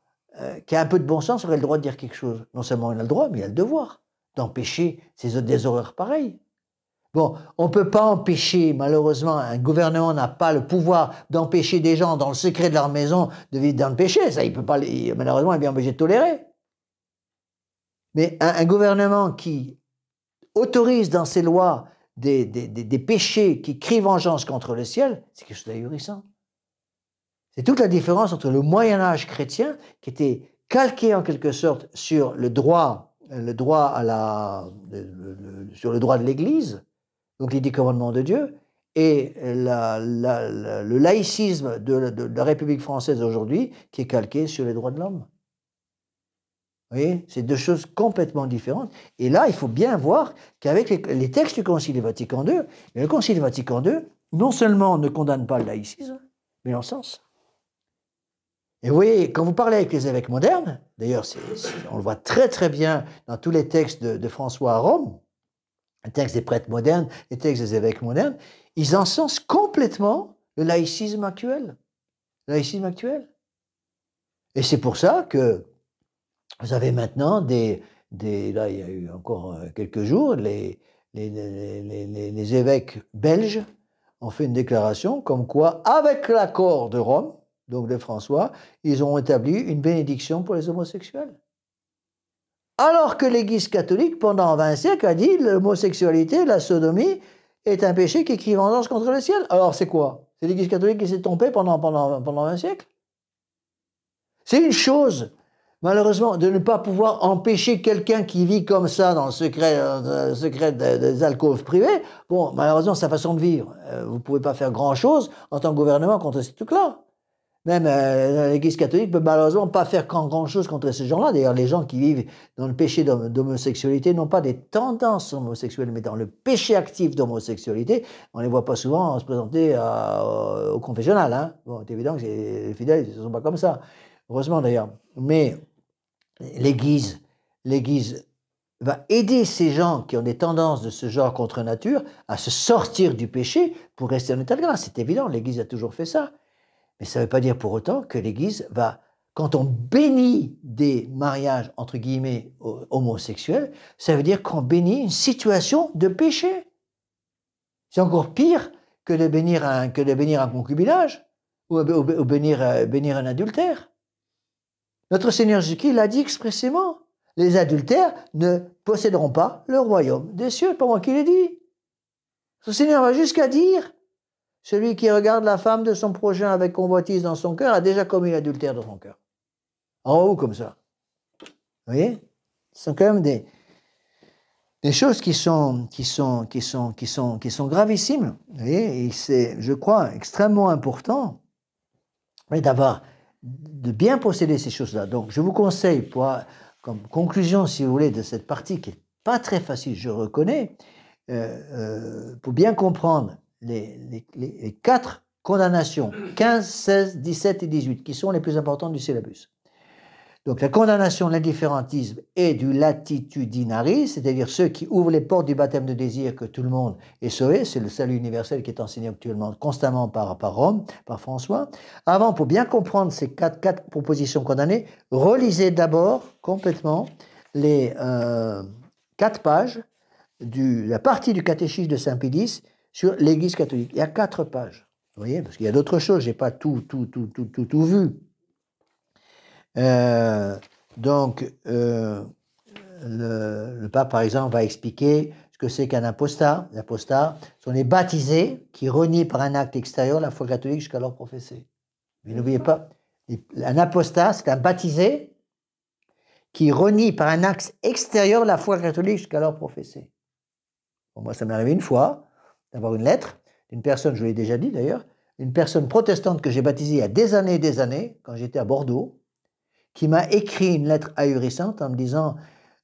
qui a un peu de bon sens aurait le droit de dire quelque chose? Non seulement il a le droit, mais il a le devoir d'empêcher des horreurs pareilles. Bon, on ne peut pas empêcher, malheureusement, un gouvernement n'a pas le pouvoir d'empêcher des gens dans le secret de leur maison de vivre dans le péché. Ça, il peut pas, malheureusement, il est bien obligé de tolérer. Mais un gouvernement qui autorise dans ses lois des péchés qui crient vengeance contre le ciel, c'est quelque chose d'ahurissant. C'est toute la différence entre le Moyen-Âge chrétien, qui était calqué en quelque sorte sur le droit sur le droit de l'Église, donc les 10 commandements de Dieu, et le laïcisme de la République française aujourd'hui, qui est calqué sur les droits de l'homme. Vous voyez, c'est deux choses complètement différentes. Et là, il faut bien voir qu'avec les textes du Concile Vatican II, le Concile Vatican II, non seulement ne condamne pas le laïcisme, mais l'encense. Et vous voyez, quand vous parlez avec les évêques modernes, d'ailleurs, on le voit très très bien dans tous les textes de François à Rome, les textes des prêtres modernes, les textes des évêques modernes, ils encensent complètement le laïcisme actuel. Le laïcisme actuel. Et c'est pour ça que vous avez maintenant là, il y a eu encore quelques jours, les évêques belges ont fait une déclaration comme quoi, avec l'accord de Rome, donc de François, ils ont établi une bénédiction pour les homosexuels. Alors que l'Église catholique, pendant 20 siècles, a dit l'homosexualité, la sodomie, est un péché qui crie vengeance contre le ciel. Alors c'est quoi? C'est l'Église catholique qui s'est trompée pendant 20 siècles? C'est une chose, malheureusement, de ne pas pouvoir empêcher quelqu'un qui vit comme ça dans le secret des alcôves privées. Bon, malheureusement, c'est sa façon de vivre. Vous ne pouvez pas faire grand-chose en tant que gouvernement contre ces trucs-là. Même l'Église catholique peut malheureusement pas faire grand-chose contre ces gens-là. D'ailleurs, les gens qui vivent dans le péché d'homosexualité n'ont pas des tendances homosexuelles, mais dans le péché actif d'homosexualité, on ne les voit pas souvent se présenter au confessionnal. Hein. Bon, c'est évident que les fidèles ne sont pas comme ça. Heureusement d'ailleurs. Mais l'Église va aider ces gens qui ont des tendances de ce genre contre nature à se sortir du péché pour rester en état de grâce. C'est évident, l'Église a toujours fait ça. Mais ça ne veut pas dire pour autant que l'Église va, quand on bénit des mariages, entre guillemets, homosexuels, ça veut dire qu'on bénit une situation de péché. C'est encore pire que de bénir un concubinage ou bénir un adultère. Notre Seigneur Jésus-Christ l'a dit expressément. Les adultères ne posséderont pas le royaume des cieux. C'est pas moi qui l'ai dit. Le Seigneur va jusqu'à dire: celui qui regarde la femme de son prochain avec convoitise dans son cœur a déjà commis l'adultère dans son cœur. En haut, comme ça. Vous voyez? Ce sont quand même des choses qui sont gravissimes. Vous voyez? Et c'est, je crois, extrêmement important de bien posséder ces choses-là. Donc, je vous conseille, comme conclusion, si vous voulez, de cette partie qui n'est pas très facile, je reconnais, pour bien comprendre les 4 condamnations, 15, 16, 17 et 18, qui sont les plus importantes du syllabus. Donc la condamnation de l'indifférentisme et du latitudinarisme, c'est-à-dire ceux qui ouvrent les portes du baptême de désir que tout le monde est sauvé, c'est le salut universel qui est enseigné actuellement constamment par Rome, par François. Avant, pour bien comprendre ces 4 propositions condamnées, relisez d'abord complètement les 4 pages la partie du catéchisme de Saint-Pédis sur l'Église catholique. Il y a 4 pages. Vous voyez, parce qu'il y a d'autres choses, je n'ai pas tout vu. Donc, le pape, par exemple, va expliquer ce que c'est qu'un apostat. Les apostats sont les baptisés qui renient par un acte extérieur la foi catholique jusqu'alors professée. Mais n'oubliez pas, un apostat, c'est un baptisé qui renie par un acte extérieur la foi catholique jusqu'alors professée. Bon, moi, ça m'est arrivé une fois d'avoir une lettre d'une personne, je vous l'ai déjà dit d'ailleurs, une personne protestante que j'ai baptisée il y a des années, quand j'étais à Bordeaux, qui m'a écrit une lettre ahurissante en me disant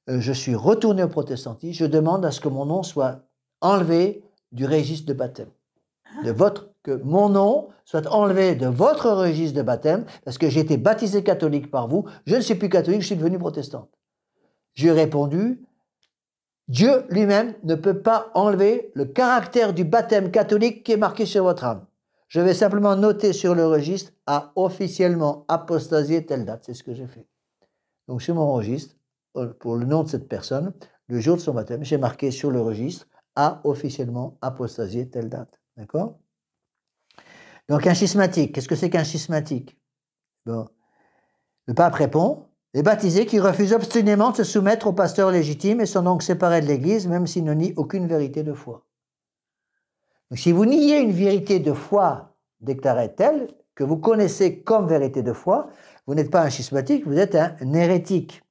je suis retourné au protestantisme, je demande à ce que mon nom soit enlevé du registre de baptême. Que mon nom soit enlevé de votre registre de baptême, parce que j'ai été baptisé catholique par vous, je ne suis plus catholique, je suis devenu protestante. J'ai répondu: Dieu lui-même ne peut pas enlever le caractère du baptême catholique qui est marqué sur votre âme. Je vais simplement noter sur le registre « a officiellement apostasié telle date ». C'est ce que j'ai fait. Donc sur mon registre, pour le nom de cette personne, le jour de son baptême, j'ai marqué sur le registre « a officiellement apostasié telle date ». D'accord? Donc un schismatique, qu'est-ce que c'est qu'un schismatique? Bon. Le pape répond: les baptisés qui refusent obstinément de se soumettre au pasteur légitime et sont donc séparés de l'Église, même s'ils ne nient aucune vérité de foi. Donc, si vous niez une vérité de foi déclarée telle que vous connaissez comme vérité de foi, vous n'êtes pas un schismatique, vous êtes un hérétique.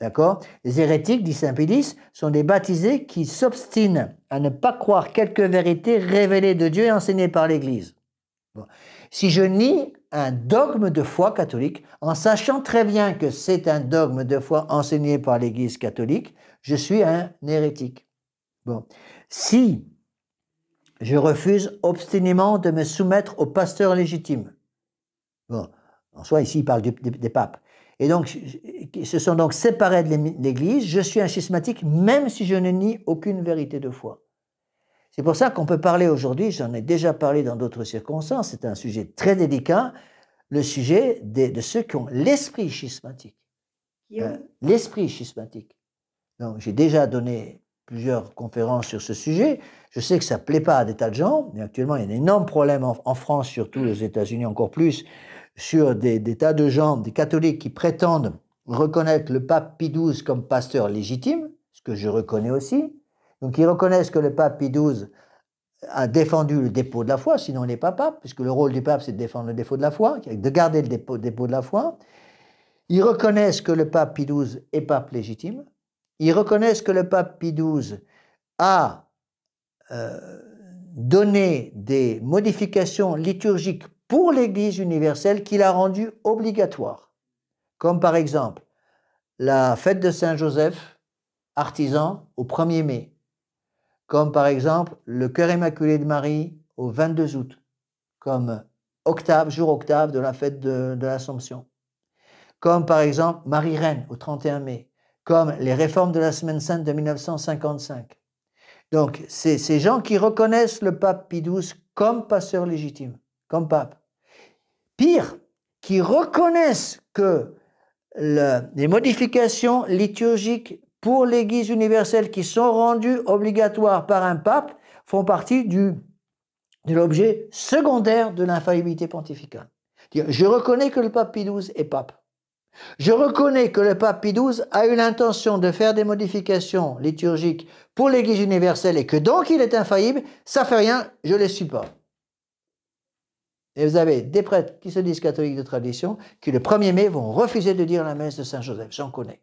D'accord? Les hérétiques, dit saint Pédis, sont des baptisés qui s'obstinent à ne pas croire quelque vérité révélée de Dieu et enseignée par l'Église. Bon. Si je nie un dogme de foi catholique, en sachant très bien que c'est un dogme de foi enseigné par l'Église catholique, je suis un hérétique. Bon. Si je refuse obstinément de me soumettre au pasteur légitime, bon, en soi, ici, il parle des papes, et donc, ils se sont donc séparés de l'Église, je suis un schismatique, même si je ne nie aucune vérité de foi. C'est pour ça qu'on peut parler aujourd'hui, j'en ai déjà parlé dans d'autres circonstances, c'est un sujet très délicat, le sujet de ceux qui ont l'esprit schismatique. L'esprit schismatique. Donc, j'ai déjà donné plusieurs conférences sur ce sujet. Je sais que ça ne plaît pas à des tas de gens, mais actuellement, il y a un énorme problème en France, surtout aux États-Unis encore plus, sur des tas de gens, des catholiques qui prétendent reconnaître le pape Pie XII comme pasteur légitime, ce que je reconnais aussi. Donc, ils reconnaissent que le pape Pie XII a défendu le dépôt de la foi, sinon il n'est pas pape, puisque le rôle du pape, c'est de défendre le défaut de la foi, de garder le dépôt de la foi. Ils reconnaissent que le pape Pie XII est pape légitime. Ils reconnaissent que le pape Pie XII a donné des modifications liturgiques pour l'Église universelle qu'il a rendues obligatoires. Comme par exemple la fête de Saint-Joseph, artisan, au 1er mai. Comme par exemple le cœur immaculé de Marie au 22 août. Comme jour octave de la fête de l'Assomption. Comme par exemple Marie-Reine au 31 mai. Comme les réformes de la Semaine Sainte de 1955. Donc, c'est ces gens qui reconnaissent le pape Pie XII comme passeur légitime, comme pape. Pire, qui reconnaissent que les modifications liturgiques pour l'Église universelle qui sont rendues obligatoires par un pape font partie de l'objet secondaire de l'infaillibilité pontificale. Je reconnais que le pape Pie XII est pape. Je reconnais que le pape Pie XII a eu l'intention de faire des modifications liturgiques pour l'Église universelle et que donc il est infaillible, ça fait rien, je ne les suis pas. Et vous avez des prêtres qui se disent catholiques de tradition qui le 1er mai vont refuser de dire la messe de Saint-Joseph, j'en connais.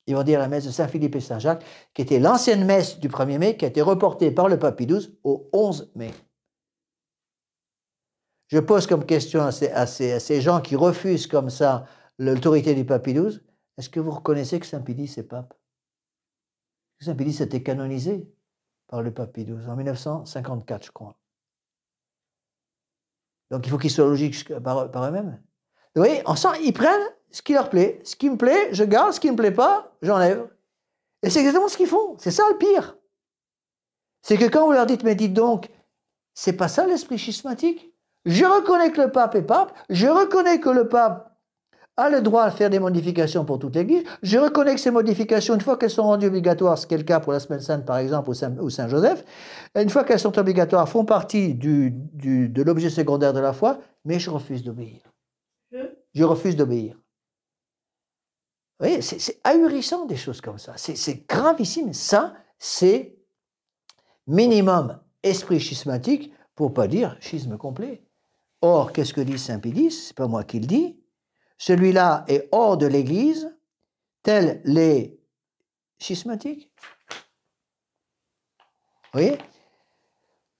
Ils vont dire la messe de Saint-Philippe et Saint-Jacques, qui était l'ancienne messe du 1er mai, qui a été reportée par le pape Pie XII au 11 mai. Je pose comme question à ces gens qui refusent comme ça l'autorité du pape Pie XII, est-ce que vous reconnaissez que Saint Pie X est pape? Saint Pie X a été canonisé par le pape Pie XII en 1954, je crois. Donc il faut qu'ils soient logiques par eux-mêmes. Vous voyez, en sens, ils prennent ce qui leur plaît. Ce qui me plaît, je garde. Ce qui ne me plaît pas, j'enlève. Et c'est exactement ce qu'ils font. C'est ça le pire. C'est que quand vous leur dites, mais dites donc, c'est pas ça l'esprit schismatique? Je reconnais que le pape est pape, je reconnais que le pape a le droit à faire des modifications pour toute l'Église, je reconnais que ces modifications, une fois qu'elles sont rendues obligatoires, ce qui est le cas pour la Semaine Sainte par exemple, ou Saint-Joseph, une fois qu'elles sont obligatoires, font partie de l'objet secondaire de la foi, mais je refuse d'obéir. Je refuse d'obéir. Vous voyez, c'est ahurissant des choses comme ça, c'est gravissime. Ça, c'est minimum esprit schismatique, pour ne pas dire schisme complet. Or, qu'est-ce que dit Saint Pie X? Ce n'est pas moi qui le dis. Celui-là est hors de l'Église, tels les schismatiques. Vous voyez?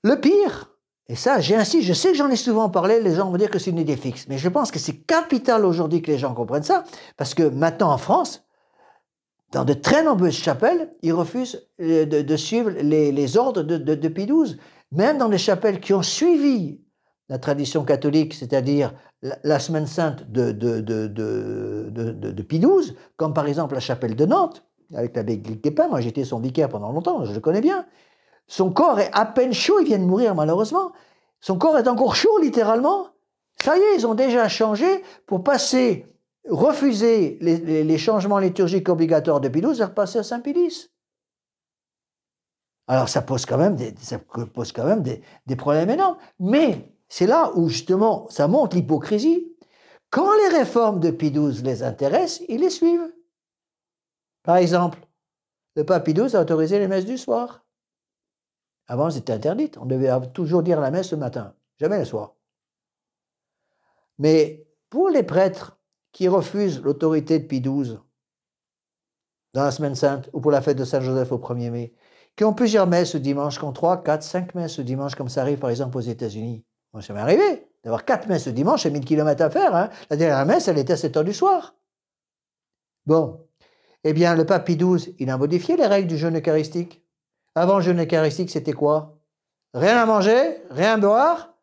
Le pire, et ça, j'insiste, je sais que j'en ai souvent parlé, les gens vont dire que c'est une idée fixe, mais je pense que c'est capital aujourd'hui que les gens comprennent ça, parce que maintenant en France, dans de très nombreuses chapelles, ils refusent de suivre les ordres de Pie XII. Même dans les chapelles qui ont suivi la tradition catholique, c'est-à-dire la Semaine Sainte de Pie XII, comme par exemple la chapelle de Nantes, avec l'abbé Guépin, moi j'étais son vicaire pendant longtemps, je le connais bien. Son corps est à peine chaud, il vient de mourir malheureusement. Son corps est encore chaud littéralement. Ça y est, ils ont déjà changé pour refuser les changements liturgiques obligatoires de Pie XII et repasser à Saint Pie X. Alors ça pose quand même des problèmes énormes. Mais c'est là où justement ça montre l'hypocrisie. Quand les réformes de Pie XII les intéressent, ils les suivent. Par exemple, le pape Pie XII a autorisé les messes du soir. Avant, c'était interdit. On devait toujours dire la messe le matin, jamais le soir. Mais pour les prêtres qui refusent l'autorité de Pie XII dans la Semaine Sainte ou pour la fête de Saint-Joseph au 1er mai, qui ont plusieurs messes ce dimanche, qui ont 3, 4, 5 messes ce dimanche, comme ça arrive par exemple aux États-Unis. Moi, ça m'est arrivé d'avoir 4 messes ce dimanche, c'est 1000 km à faire. Hein. La dernière messe, elle était à 7 heures du soir. Bon. Eh bien, le pape Pie XII, il a modifié les règles du jeûne eucharistique. Avant le jeûne eucharistique, c'était quoi? Rien à manger, rien à boire,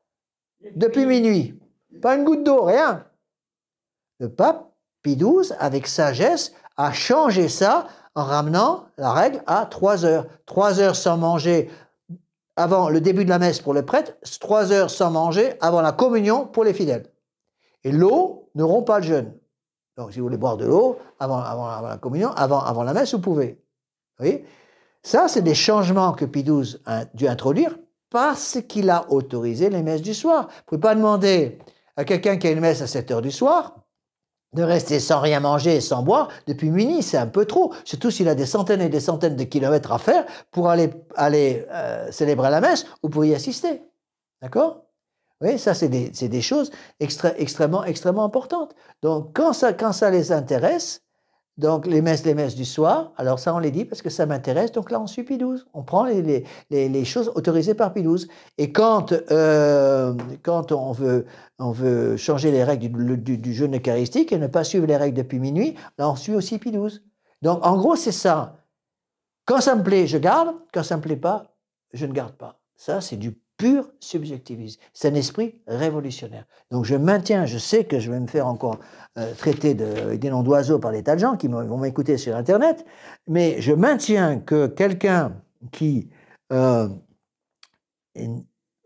depuis minuit. Pas une goutte d'eau, rien. Le pape Pie XII, avec sagesse, a changé ça en ramenant la règle à 3 heures. 3 heures sans manger avant le début de la messe pour les prêtres, 3 heures sans manger avant la communion pour les fidèles. Et l'eau ne rompt pas le jeûne. Donc si vous voulez boire de l'eau avant la communion, avant la messe, vous pouvez. Vous voyez? Ça, c'est des changements que Pie XII a dû introduire parce qu'il a autorisé les messes du soir. Vous ne pouvez pas demander à quelqu'un qui a une messe à 7 heures du soir de rester sans rien manger et sans boire depuis minuit, c'est un peu trop. Surtout s'il a des centaines et des centaines de kilomètres à faire pour aller célébrer la messe ou pour y assister. D'accord? Oui, ça, c'est des choses extrêmement importantes. Donc, quand ça les intéresse, Donc, les messes du soir, alors ça, on les dit parce que ça m'intéresse. Donc là, on suit Pie XII. On prend les choses autorisées par Pie XII. Et quand on veut changer les règles du jeûne eucharistique et ne pas suivre les règles depuis minuit, là, on suit aussi Pie XII. Donc, en gros, c'est ça. Quand ça me plaît, je garde. Quand ça ne me plaît pas, je ne garde pas. Ça, c'est du pur subjectivisme. C'est un esprit révolutionnaire. Donc je maintiens, je sais que je vais me faire encore traiter des noms d'oiseaux par des tas de gens qui vont m'écouter sur Internet, mais je maintiens que quelqu'un qui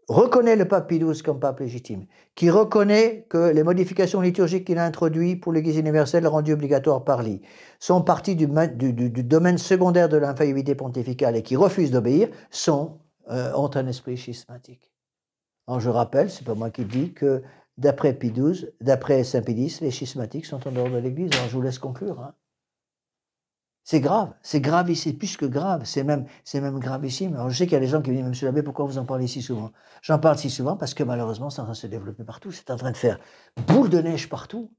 reconnaît le pape Pie XII comme pape légitime, qui reconnaît que les modifications liturgiques qu'il a introduites pour l'Église universelle rendues obligatoires par l'I sont partie du domaine secondaire de l'infaillibilité pontificale et qui refuse d'obéir, ont un esprit schismatique. Alors je rappelle, c'est pas moi qui le dis, que d'après Pie XII, d'après Saint Pie X, les schismatiques sont en dehors de l'Église. Alors je vous laisse conclure. Hein. C'est grave, c'est gravissime, plus que grave, c'est même gravissime. Alors je sais qu'il y a des gens qui me disent, Monsieur l'abbé, pourquoi vous en parlez si souvent? J'en parle si souvent parce que malheureusement, c'est en train de se développer partout, c'est en train de faire boule de neige partout.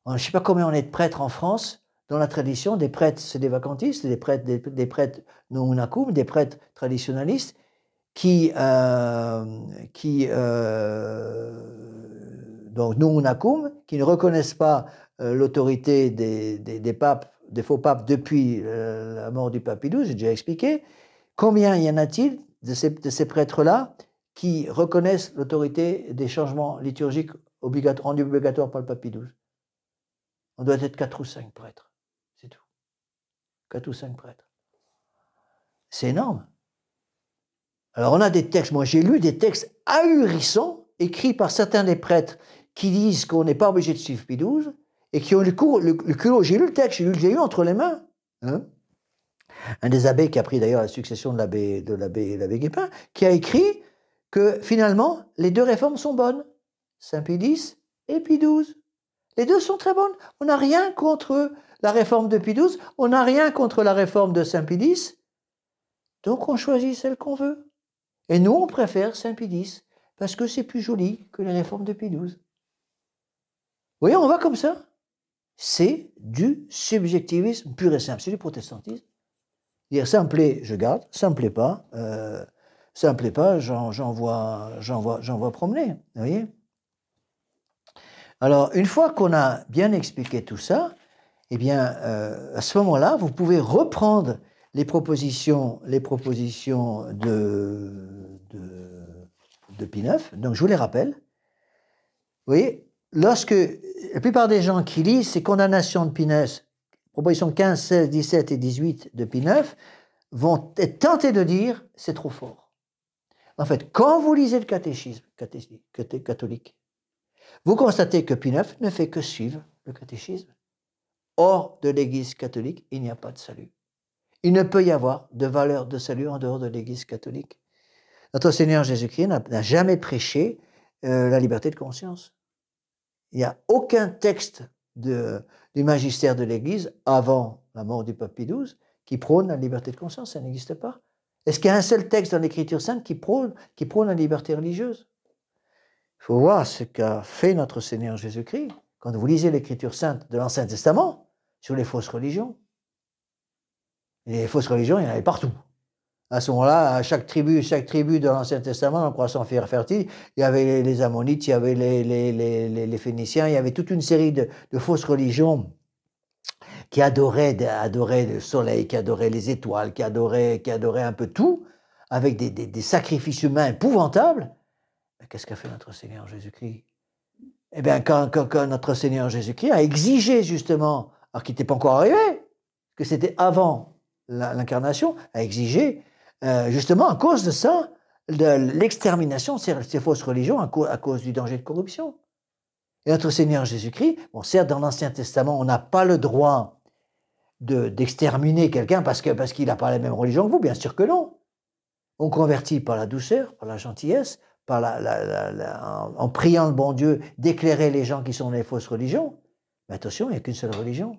Je ne sais pas combien on est de prêtres en France. Dans la tradition, des prêtres, c'est des vacantistes, des prêtres non unacum, des prêtres traditionnalistes qui donc non unacum, qui ne reconnaissent pas l'autorité des papes, des faux papes depuis la mort du pape Pie XII, j'ai déjà expliqué. Combien y en a-t-il de ces prêtres-là qui reconnaissent l'autorité des changements liturgiques rendus obligatoires par le pape Pie XII? On doit être 4 ou 5 prêtres, c'est tout. 4 ou 5 prêtres. C'est énorme. Alors on a des textes, moi j'ai lu des textes ahurissants, écrits par certains des prêtres qui disent qu'on n'est pas obligé de suivre Pie XII, et qui ont le culot, j'ai lu le texte, j'ai eu entre les mains. Hein. Un des abbés qui a pris d'ailleurs la succession de l'abbé Guépin, qui a écrit que finalement les deux réformes sont bonnes, Saint Pie X et Pie XII. Les deux sont très bonnes. On n'a rien contre la réforme de Pie XII, on n'a rien contre la réforme de Saint Pie X. Donc on choisit celle qu'on veut. Et nous, on préfère Saint Pie X, parce que c'est plus joli que les réformes de Pie XII. Vous voyez, on va comme ça. C'est du subjectivisme pur et simple, c'est du protestantisme. Dire ça me plaît, je garde, ça me plaît pas, j'en vois promener. Vous voyez. Alors, une fois qu'on a bien expliqué tout ça, eh bien, à ce moment-là, vous pouvez reprendre les propositions de Pie IX. Donc, je vous les rappelle. Vous voyez, lorsque la plupart des gens qui lisent ces condamnations de Pie IX, propositions 15, 16, 17 et 18 de Pie IX, vont être tentés de dire « c'est trop fort ». En fait, quand vous lisez le catéchisme catholique, vous constatez que Pie IX ne fait que suivre le catéchisme. Hors de l'Église catholique, il n'y a pas de salut. Il ne peut y avoir de valeur de salut en dehors de l'Église catholique. Notre Seigneur Jésus-Christ n'a jamais prêché la liberté de conscience. Il n'y a aucun texte du magistère de l'Église avant la mort du pape Pie XII qui prône la liberté de conscience. Ça n'existe pas. Est-ce qu'il y a un seul texte dans l'Écriture sainte qui prône la liberté religieuse? Il faut voir ce qu'a fait notre Seigneur Jésus-Christ quand vous lisez l'Écriture sainte de l'Ancien Testament sur les fausses religions. Les fausses religions, il y en avait partout. À ce moment-là, chaque tribu de l'Ancien Testament, dans le croissant fertile, il y avait les Ammonites, il y avait les Phéniciens, il y avait toute une série de fausses religions qui adoraient le soleil, qui adoraient les étoiles, qui adoraient un peu tout, avec des sacrifices humains épouvantables. Mais qu'est-ce qu'a fait notre Seigneur Jésus-Christ? Eh bien, quand notre Seigneur Jésus-Christ a exigé justement, alors qu'il n'était pas encore arrivé, que c'était avant l'incarnation, a exigé justement à cause de ça, de l'extermination de ces fausses religions à cause du danger de corruption. Et notre Seigneur Jésus-Christ, bon, certes, dans l'Ancien Testament, on n'a pas le droit d'exterminer quelqu'un parce qu'il n'a pas la même religion que vous, bien sûr que non. On convertit par la douceur, par la gentillesse, en priant le bon Dieu d'éclairer les gens qui sont dans les fausses religions. Mais attention, il n'y a qu'une seule religion.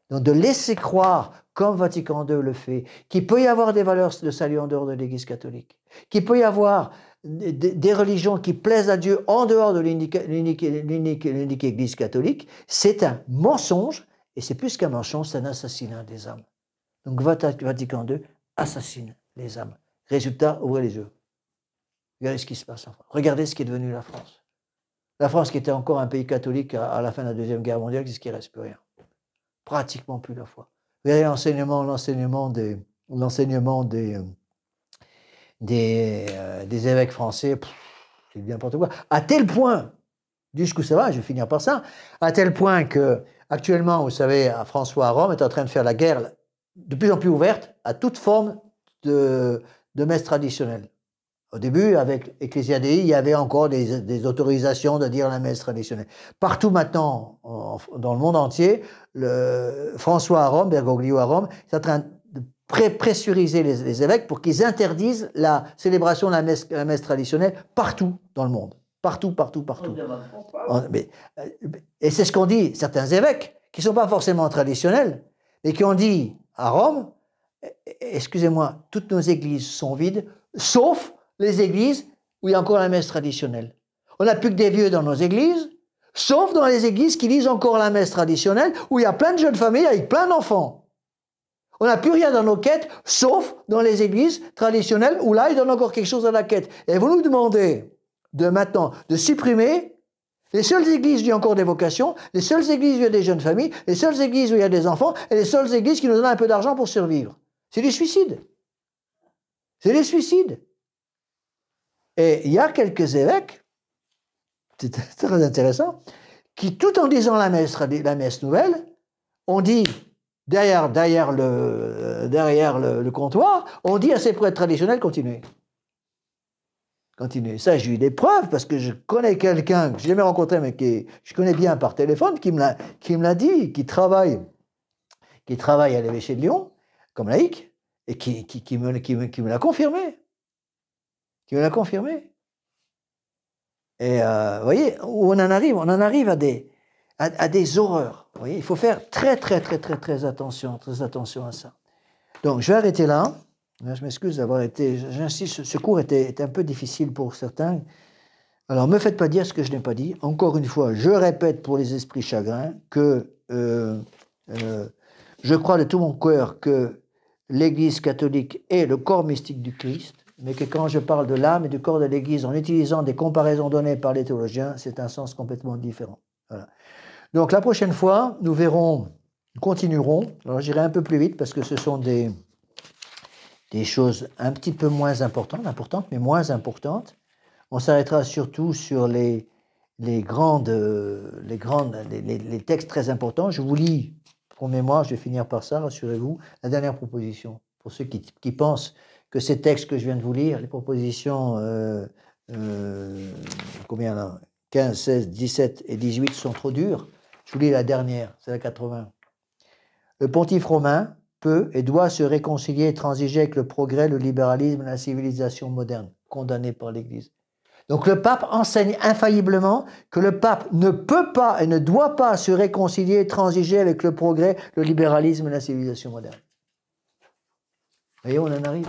Donc de laisser croire, comme Vatican II le fait, qu'il peut y avoir des valeurs de salut en dehors de l'Église catholique, qu'il peut y avoir des religions qui plaisent à Dieu en dehors de l'unique Église catholique, c'est un mensonge Et c'est plus qu'un mensonge, c'est un assassinat des âmes. Donc Vatican II assassine les âmes. Résultat, ouvrez les yeux. Regardez ce qui se passe en France. Regardez ce qui est devenu la France. La France qui était encore un pays catholique à la fin de la Deuxième Guerre mondiale, qu'est-ce qu'il ne reste plus rien. Pratiquement plus la foi. Regardez l'enseignement des évêques français, c'est n'importe quoi. À tel point, jusqu'où ça va, je vais finir par ça, à tel point que actuellement, vous savez, François à Rome est en train de faire la guerre de plus en plus ouverte à toute forme de messe traditionnelle. Au début, avec Ecclesia Dei, il y avait encore des autorisations de dire la messe traditionnelle. Partout maintenant, dans le monde entier, François à Rome, Bergoglio à Rome, est en train de pressuriser les évêques pour qu'ils interdisent la célébration de la messe traditionnelle partout dans le monde. Partout. Et c'est ce qu'ont dit certains évêques, qui ne sont pas forcément traditionnels, mais qui ont dit à Rome, excusez-moi, toutes nos églises sont vides, sauf les églises où il y a encore la messe traditionnelle. On n'a plus que des vieux dans nos églises, sauf dans les églises qui lisent encore la messe traditionnelle, où il y a plein de jeunes familles avec plein d'enfants. On n'a plus rien dans nos quêtes, sauf dans les églises traditionnelles, où là, ils donnent encore quelque chose à la quête. Et vous nous demandez maintenant de supprimer les seules églises où il y a encore des vocations, les seules églises où il y a des jeunes familles, les seules églises où il y a des enfants, et les seules églises qui nous donnent un peu d'argent pour survivre. C'est des suicides. C'est des suicides. Et il y a quelques évêques, c'est très intéressant, qui, tout en disant la messe nouvelle, ont dit, derrière le comptoir, on dit à ces prêtres traditionnels, continuez. Ça, j'ai eu des preuves, parce que je connais quelqu'un que je n'ai jamais rencontré, mais que je connais bien par téléphone, qui me l'a dit, qui travaille à l'évêché de Lyon, comme laïc, et qui me l'a confirmé. Qui me l'a confirmé. Et vous voyez, où on en arrive à des horreurs. Vous voyez, il faut faire très attention à ça. Donc, je vais arrêter là. Je m'excuse d'avoir été, j'insiste, ce cours était un peu difficile pour certains. Alors, ne me faites pas dire ce que je n'ai pas dit. Encore une fois, je répète pour les esprits chagrins que je crois de tout mon cœur que l'Église catholique est le corps mystique du Christ, mais que quand je parle de l'âme et du corps de l'Église en utilisant des comparaisons données par les théologiens, c'est un sens complètement différent. Voilà. Donc la prochaine fois, nous continuerons. Alors j'irai un peu plus vite parce que ce sont des choses un petit peu moins importantes, mais moins importantes. On s'arrêtera surtout sur les textes très importants. Je vous lis, pour mémoire, je vais finir par ça, rassurez-vous, la dernière proposition. Pour ceux qui pensent que ces textes que je viens de vous lire, les propositions, combien là, 15, 16, 17 et 18 sont trop dures, je vous lis la dernière, c'est la 80. Le pontife romain peut et doit se réconcilier et transiger avec le progrès, le libéralisme et la civilisation moderne, condamnés par l'Église. Donc le pape enseigne infailliblement que le pape ne peut pas et ne doit pas se réconcilier et transiger avec le progrès, le libéralisme et la civilisation moderne. Vous voyez, on en arrive.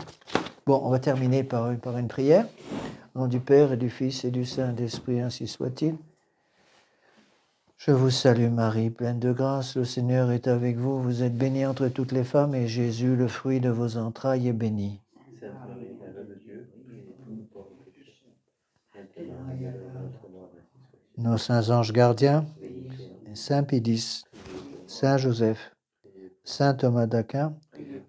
Bon, on va terminer par une prière. Au nom du Père et du Fils et du Saint-Esprit, ainsi soit-il. Je vous salue Marie, pleine de grâce, le Seigneur est avec vous. Vous êtes bénie entre toutes les femmes et Jésus, le fruit de vos entrailles, est béni. Sainte Marie, Mère de Dieu, priez pour nous pauvres pécheurs, maintenant et à l'heure de notre mort, ainsi soit-il. Nos saints anges gardiens, Saint Pédis, Saint Joseph, Saint Thomas d'Aquin,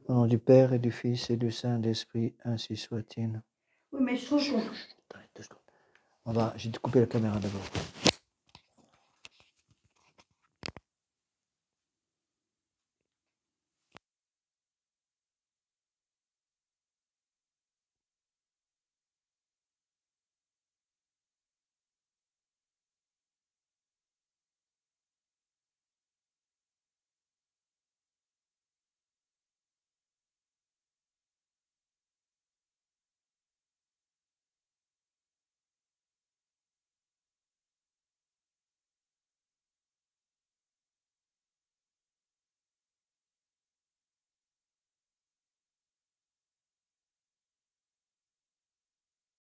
au nom du Père et du Fils et du Saint-Esprit, ainsi soit-il. Oui, mais je trouve qu'on... J'ai coupé la caméra d'abord.